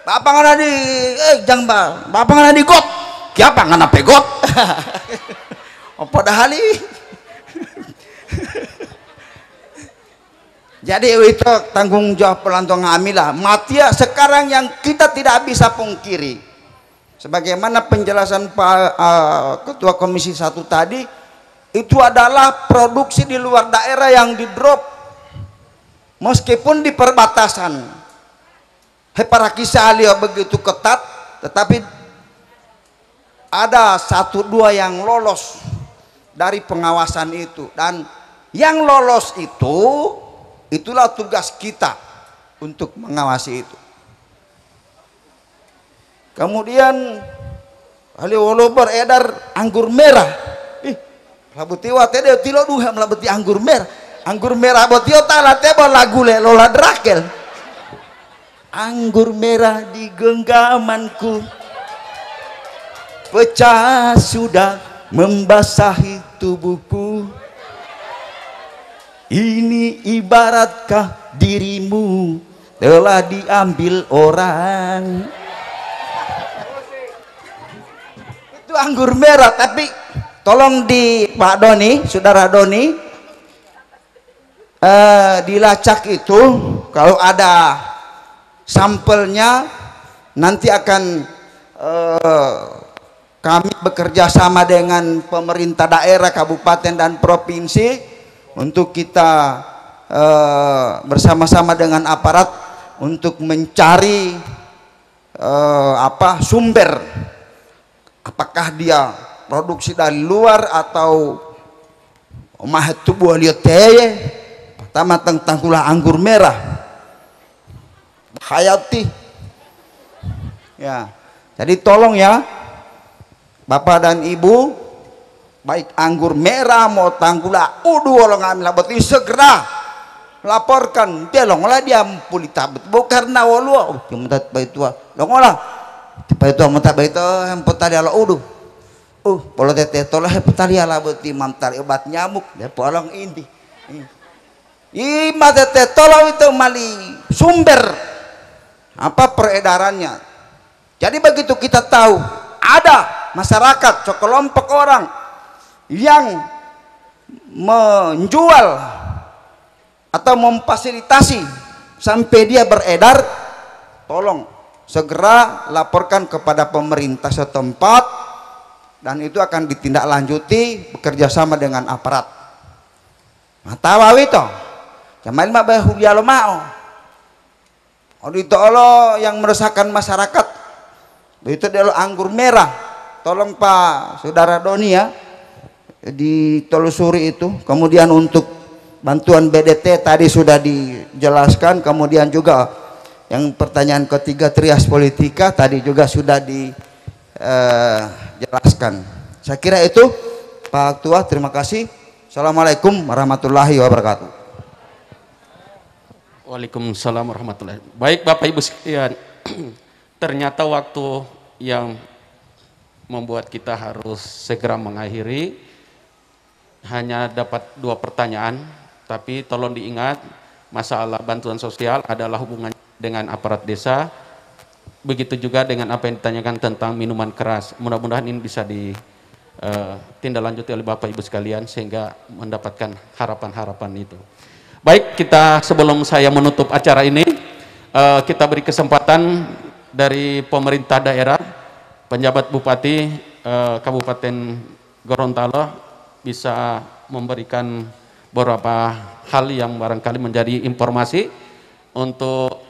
Bapak ngana di jangan bapak ngana di got. Kiapa ngana pegot? Padahal jadi itu tanggung jawab pelantong amilah. Matia sekarang yang kita tidak bisa pungkiri, sebagaimana penjelasan Pak Ketua Komisi 1 tadi, itu adalah produksi di luar daerah yang di drop meskipun di perbatasan. Heparakisa alia begitu ketat, tetapi ada 1-2 yang lolos dari pengawasan itu, dan yang lolos itulah tugas kita untuk mengawasi itu. Kemudian haliwolo beredar anggur merah. Labutiwa tede tilo duha melabuti anggur merah. Anggur merah botio tala tebo lagu le lola drakel. Anggur merah di genggamanku, pecah sudah membasahi tubuhku. Ini ibaratkah dirimu telah diambil orang? Itu anggur merah. Tapi tolong di Pak Doni, Saudara Doni, dilacak itu. Kalau ada sampelnya nanti akan kami bekerja sama dengan pemerintah daerah, kabupaten dan provinsi untuk kita bersama-sama dengan aparat untuk mencari sumber, apakah dia produksi dari luar atau mahat tubuh lihat teye pertama tentang gula anggur merah hayati ya. Jadi tolong ya Bapak dan Ibu, baik anggur merah mau tanggula udu kalau ngambil berarti segera laporkan dia longolah dia pulih tabet bukan nawalua kemudian baitua longolah baitua muta baitua yang petali ala udu kalau tete tolah petali ala berarti mantar obat nyamuk dia polong ini ima tete tolah itu mali sumber apa peredarannya. Jadi begitu kita tahu ada masyarakat sekelompok orang yang menjual atau memfasilitasi sampai dia beredar, tolong segera laporkan kepada pemerintah setempat dan itu akan ditindaklanjuti bekerja sama dengan aparat. Matawawi to, jamal mah bahulialo mau. Itu Allah yang meresahkan masyarakat. Itu adalah anggur merah. Tolong Pak Saudara Doni ya ditelusuri itu. Kemudian untuk bantuan BDT tadi sudah dijelaskan, kemudian juga yang pertanyaan ketiga trias politika tadi juga sudah dijelaskan. Saya kira itu Pak Ketua, terima kasih. Assalamualaikum warahmatullahi wabarakatuh. Waalaikumsalam warahmatullahi wabarakatuh. Baik Bapak Ibu sekalian, ternyata waktu yang membuat kita harus segera mengakhiri hanya dapat 2 pertanyaan. Tapi tolong diingat, masalah bantuan sosial adalah hubungan dengan aparat desa. Begitu juga dengan apa yang ditanyakan tentang minuman keras. Mudah-mudahan ini bisa ditindaklanjuti oleh Bapak Ibu sekalian sehingga mendapatkan harapan-harapan itu. Baik, kita sebelum saya menutup acara ini, kita beri kesempatan dari pemerintah daerah, penjabat Bupati Kabupaten Gorontalo bisa memberikan beberapa hal yang barangkali menjadi informasi untuk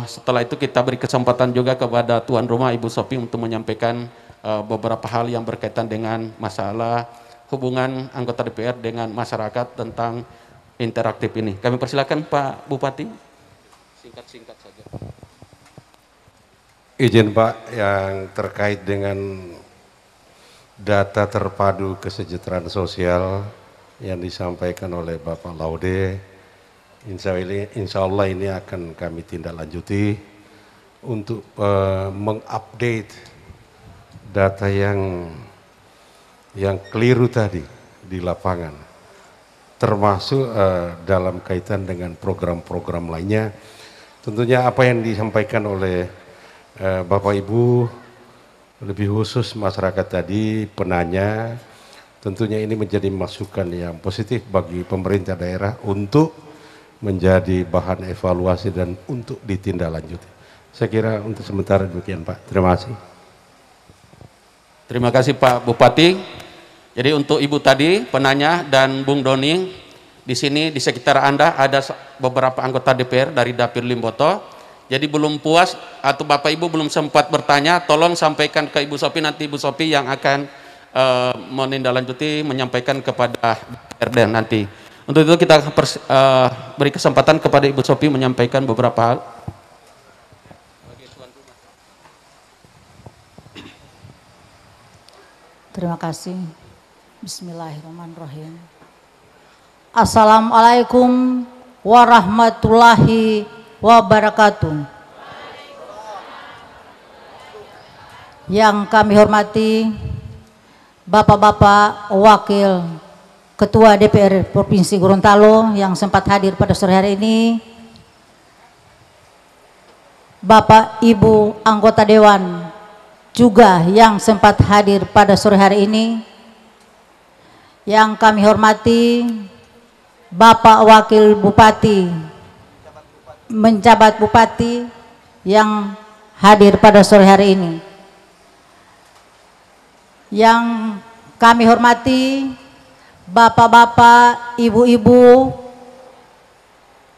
setelah itu kita beri kesempatan juga kepada tuan rumah Ibu Sophie untuk menyampaikan beberapa hal yang berkaitan dengan masalah hubungan anggota DPR dengan masyarakat tentang interaktif ini. Kami persilakan Pak Bupati. Singkat-singkat saja. Izin Pak, yang terkait dengan data terpadu kesejahteraan sosial yang disampaikan oleh Bapak Laude, insya Allah ini akan kami tindak lanjuti untuk mengupdate data yang keliru tadi di lapangan, termasuk dalam kaitan dengan program-program lainnya. Tentunya apa yang disampaikan oleh Bapak Ibu, lebih khusus masyarakat tadi, penanya, tentunya ini menjadi masukan yang positif bagi pemerintah daerah untuk menjadi bahan evaluasi dan untuk ditindaklanjuti. Saya kira untuk sementara demikian Pak. Terima kasih. Terima kasih Pak Bupati. Jadi untuk Ibu tadi, penanya dan Bung Doni, di sini di sekitar Anda ada beberapa anggota DPR dari Dapil Limboto. Jadi belum puas atau Bapak Ibu belum sempat bertanya, tolong sampaikan ke Ibu Sophie, nanti Ibu Sophie yang akan menindaklanjuti, menyampaikan kepada DPR nanti. Untuk itu kita beri kesempatan kepada Ibu Sophie menyampaikan beberapa hal. Terima kasih. Bismillahirrahmanirrahim. Assalamualaikum warahmatullahi wabarakatuh. Yang kami hormati Bapak-bapak Wakil Ketua DPR Provinsi Gorontalo yang sempat hadir pada sore hari ini, Bapak Ibu anggota Dewan juga yang sempat hadir pada sore hari ini, yang kami hormati Bapak Wakil Bupati, menjabat Bupati yang hadir pada sore hari ini, yang kami hormati Bapak-bapak, Ibu-ibu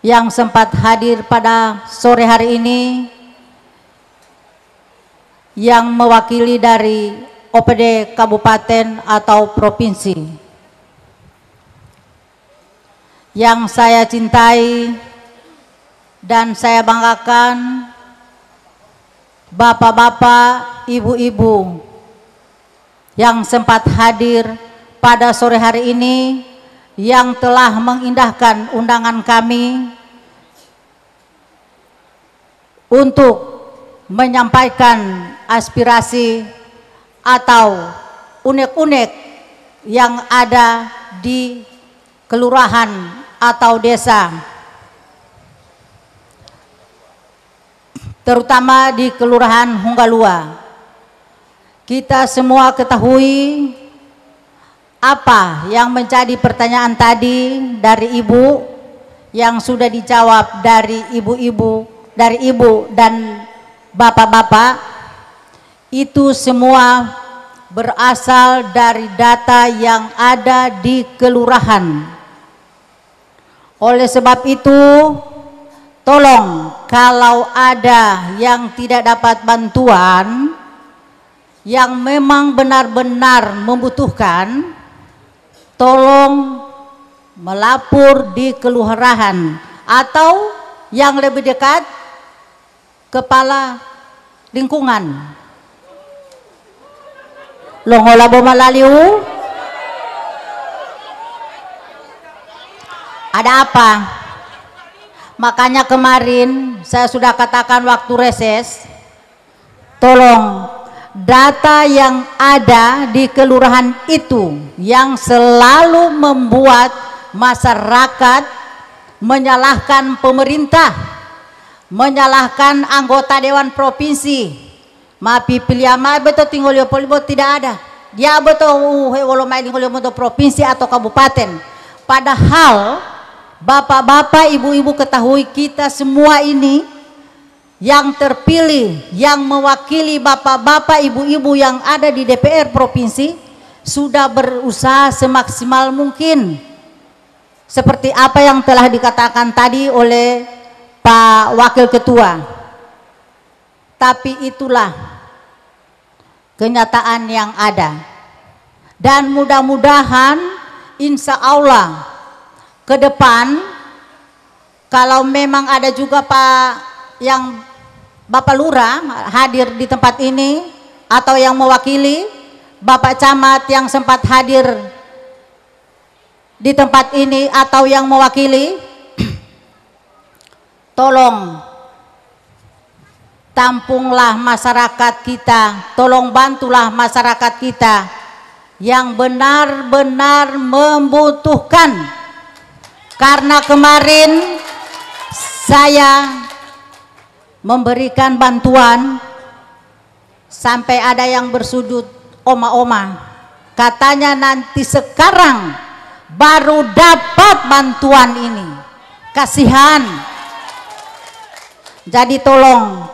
yang sempat hadir pada sore hari ini, yang mewakili dari OPD kabupaten atau provinsi. Yang saya cintai dan saya banggakan, bapak-bapak, ibu-ibu yang sempat hadir pada sore hari ini, yang telah mengindahkan undangan kami untuk menyampaikan aspirasi atau unek-unek yang ada di kelurahan atau desa, terutama di Kelurahan Hunggalua. Kita semua ketahui apa yang menjadi pertanyaan tadi dari ibu, yang sudah dijawab dari ibu-ibu, dari ibu dan bapak-bapak. Itu semua berasal dari data yang ada di kelurahan. Oleh sebab itu, tolong kalau ada yang tidak dapat bantuan, yang memang benar-benar membutuhkan, tolong melapor di kelurahan atau yang lebih dekat, kepala lingkungan. Longola Bomalaliu, ada apa? Makanya kemarin saya sudah katakan waktu reses, tolong data yang ada di kelurahan itu yang selalu membuat masyarakat menyalahkan pemerintah, menyalahkan anggota Dewan Provinsi. Mapi piliama betul tinggal Leopoldo tidak ada. Dia betul wolo mai tinggal provinsi atau kabupaten. Padahal bapak-bapak, ibu-ibu ketahui kita semua ini yang terpilih, yang mewakili bapak-bapak, ibu-ibu yang ada di DPR provinsi sudah berusaha semaksimal mungkin. Seperti apa yang telah dikatakan tadi oleh Pak Wakil Ketua. Tapi itulah kenyataan yang ada. Dan mudah-mudahan insya Allah ke depan, kalau memang ada juga Pak yang Bapak Lurah hadir di tempat ini atau yang mewakili, Bapak Camat yang sempat hadir di tempat ini atau yang mewakili, tolong tampunglah masyarakat kita, tolong bantulah masyarakat kita yang benar-benar membutuhkan. Karena kemarin saya memberikan bantuan sampai ada yang bersudut oma-oma, katanya nanti sekarang baru dapat bantuan ini, kasihan. Jadi tolong,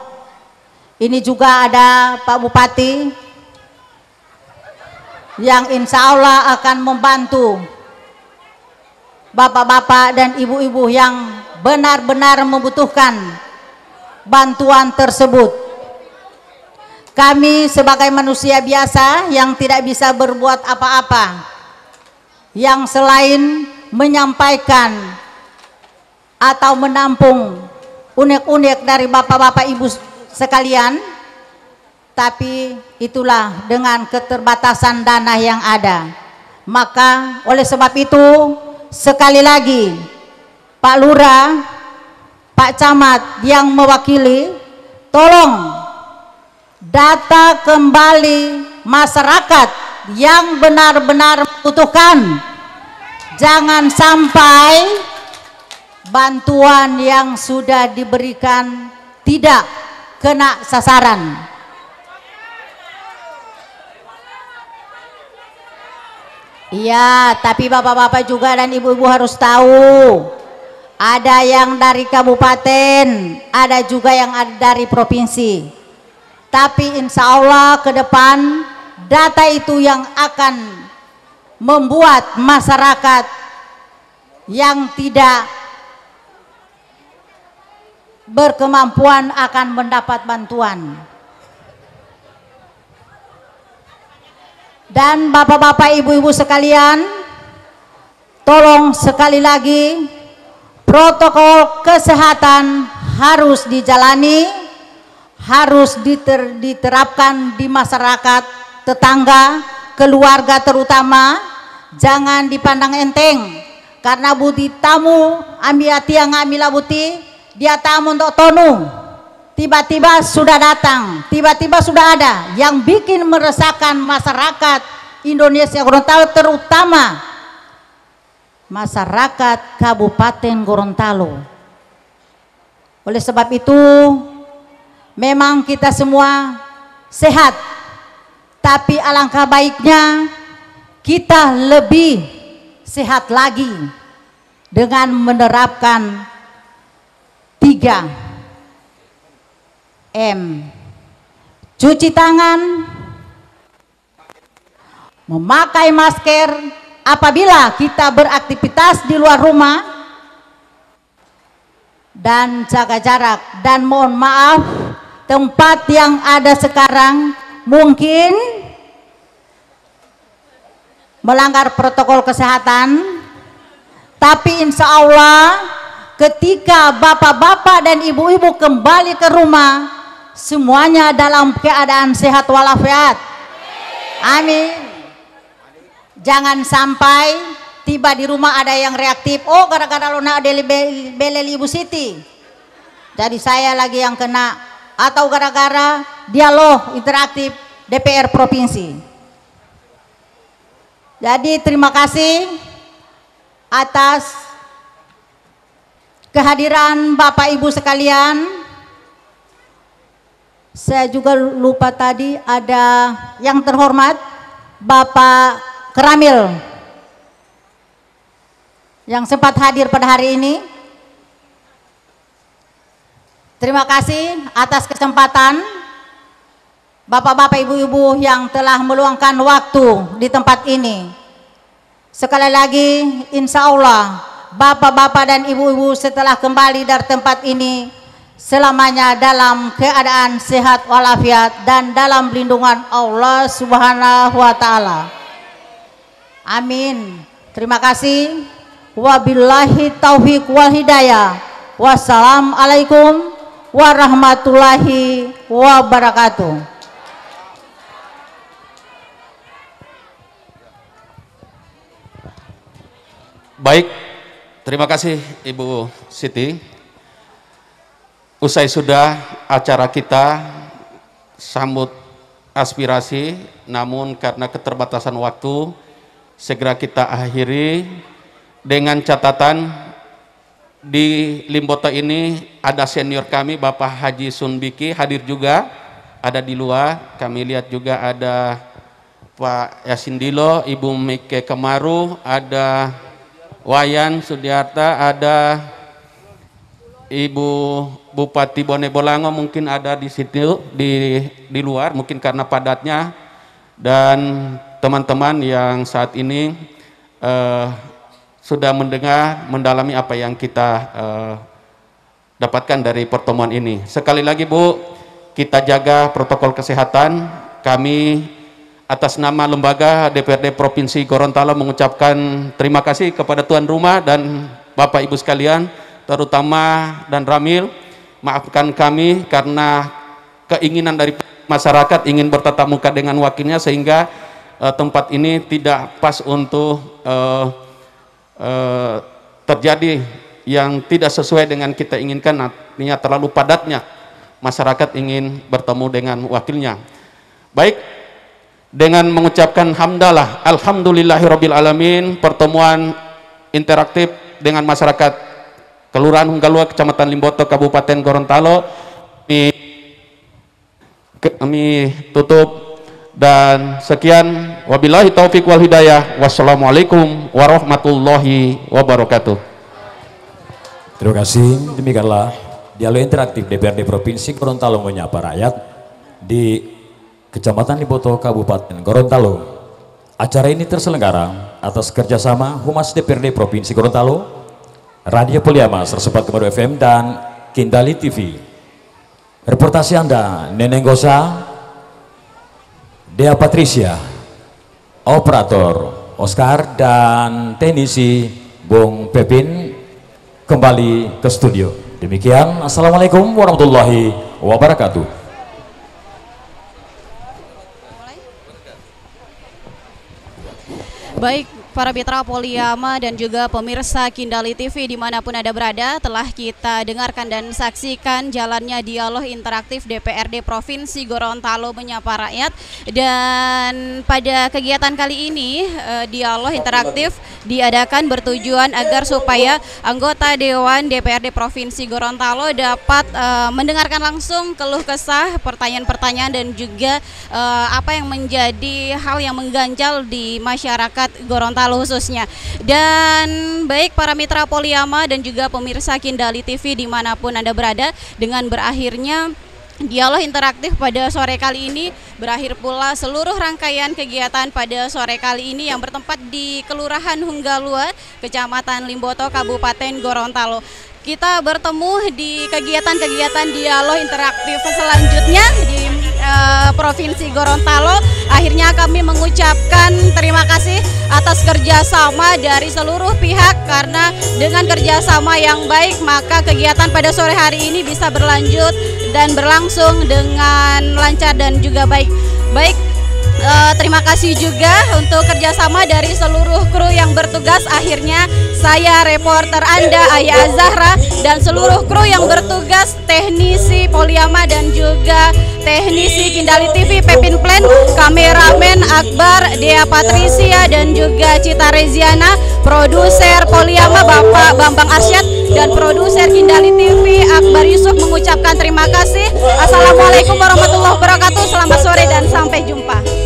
ini juga ada Pak Bupati yang insya Allah akan membantu bapak-bapak dan ibu-ibu yang benar-benar membutuhkan bantuan tersebut. Kami sebagai manusia biasa yang tidak bisa berbuat apa-apa, yang selain menyampaikan atau menampung unek-unek dari bapak-bapak ibu sekalian, tapi itulah dengan keterbatasan dana yang ada. Maka oleh sebab itu, sekali lagi Pak Lurah, Pak Camat yang mewakili, tolong data kembali masyarakat yang benar-benar membutuhkan. Jangan sampai bantuan yang sudah diberikan tidak kena sasaran. Iya, tapi bapak-bapak juga dan ibu-ibu harus tahu, ada yang dari kabupaten, ada juga yang ada dari provinsi. Tapi insya Allah ke depan data itu yang akan membuat masyarakat yang tidak berkemampuan akan mendapat bantuan. Dan bapak-bapak, ibu-ibu sekalian, tolong sekali lagi protokol kesehatan harus dijalani, harus diterapkan di masyarakat, tetangga, keluarga terutama. Jangan dipandang enteng, karena buti tamu ambil tiang ambil buti dia tamu untuk tonu, tiba-tiba sudah datang, tiba-tiba sudah ada yang bikin meresahkan masyarakat Indonesia Gorontalo, terutama masyarakat Kabupaten Gorontalo. Oleh sebab itu memang kita semua sehat, tapi alangkah baiknya kita lebih sehat lagi dengan menerapkan 3M. Cuci tangan, memakai masker apabila kita beraktivitas di luar rumah, dan jaga jarak. Dan mohon maaf, tempat yang ada sekarang mungkin melanggar protokol kesehatan, tapi insya Allah ketika bapak-bapak dan ibu-ibu kembali ke rumah, semuanya dalam keadaan sehat walafiat. Amin. Jangan sampai tiba di rumah ada yang reaktif, oh gara-gara lo nak belel Ibu Siti jadi saya lagi yang kena, atau gara-gara dialog interaktif DPR Provinsi. Jadi terima kasih atas kehadiran Bapak Ibu sekalian. Saya juga lupa tadi ada yang terhormat Bapak Keramil yang sempat hadir pada hari ini. Terima kasih atas kesempatan bapak-bapak, ibu-ibu yang telah meluangkan waktu di tempat ini. Sekali lagi, insya Allah bapak-bapak dan ibu-ibu setelah kembali dari tempat ini selamanya dalam keadaan sehat walafiat dan dalam lindungan Allah Subhanahu wa Ta'ala. Amin. Terima kasih. Wabillahi taufiq wal hidayah. Wassalamualaikum warahmatullahi wabarakatuh. Baik, terima kasih Ibu Siti. Usai sudah acara kita sambut aspirasi, namun karena keterbatasan waktu segera kita akhiri dengan catatan di Limboto ini ada senior kami Bapak Haji Sunbiki hadir juga, ada di luar. Kami lihat juga ada Pak Yasin Dilo, Ibu Mike Kemaru, ada Wayan Sudiarta, ada Ibu Bupati Bone Bolango mungkin ada di situ di luar mungkin karena padatnya, dan teman-teman yang saat ini sudah mendengar mendalami apa yang kita dapatkan dari pertemuan ini. Sekali lagi Bu, kita jaga protokol kesehatan. Kami atas nama lembaga DPRD Provinsi Gorontalo mengucapkan terima kasih kepada tuan rumah dan Bapak Ibu sekalian, terutama dan Ramil. Maafkan kami karena keinginan dari masyarakat ingin bertatap muka dengan wakilnya sehingga tempat ini tidak pas untuk terjadi yang tidak sesuai dengan kita inginkan, artinya terlalu padatnya masyarakat ingin bertemu dengan wakilnya. Baik, dengan mengucapkan hamdalah alhamdulillahirabbil alamin, pertemuan interaktif dengan masyarakat Kelurahan Hunggalua, Kecamatan Limboto, Kabupaten Gorontalo kami tutup dan sekian, wabillahi taufik wal hidayah, wassalamualaikum warahmatullahi wabarakatuh. Terima kasih. Demikianlah dialog interaktif DPRD Provinsi Gorontalo menyapa rakyat di Kecamatan Limboto, Kabupaten Gorontalo. Acara ini terselenggara atas kerjasama Humas DPRD Provinsi Gorontalo, Radio Poliama 104,2 FM dan Kindali TV. Reportasi Anda Neneng Gosa, Dea Patricia, operator Oscar dan teknisi Bung Pepin kembali ke studio. Demikian, assalamualaikum warahmatullahi wabarakatuh. Baik, para mitra Poliyama dan juga pemirsa Kindali TV dimanapun Anda berada, telah kita dengarkan dan saksikan jalannya dialog interaktif DPRD Provinsi Gorontalo menyapa rakyat. Dan pada kegiatan kali ini dialog interaktif diadakan bertujuan agar supaya anggota Dewan DPRD Provinsi Gorontalo dapat mendengarkan langsung keluh kesah, pertanyaan-pertanyaan dan juga apa yang menjadi hal yang mengganjal di masyarakat Gorontalo khususnya. Dan baik para mitra Poliyama dan juga pemirsa Kindali TV dimanapun Anda berada, dengan berakhirnya dialog interaktif pada sore kali ini, berakhir pula seluruh rangkaian kegiatan pada sore kali ini yang bertempat di Kelurahan Hunggalua, Kecamatan Limboto, Kabupaten Gorontalo. Kita bertemu di kegiatan-kegiatan dialog interaktif selanjutnya di Provinsi Gorontalo. Akhirnya kami mengucapkan terima kasih atas kerjasama dari seluruh pihak, karena dengan kerjasama yang baik maka kegiatan pada sore hari ini bisa berlanjut dan berlangsung dengan lancar dan juga baik. Terima kasih juga untuk kerjasama dari seluruh kru yang bertugas. Akhirnya saya reporter Anda Ayah Zahra dan seluruh kru yang bertugas, teknisi Poliyama dan juga teknisi Kindali TV Pepin Plan, kameramen Akbar, Dea Patricia dan juga Cita Reziana, produser Poliyama Bapak Bambang Arsyad dan produser Kindali TV Akbar Yusuf mengucapkan terima kasih. Assalamualaikum warahmatullahi wabarakatuh. Selamat sore dan sampai jumpa.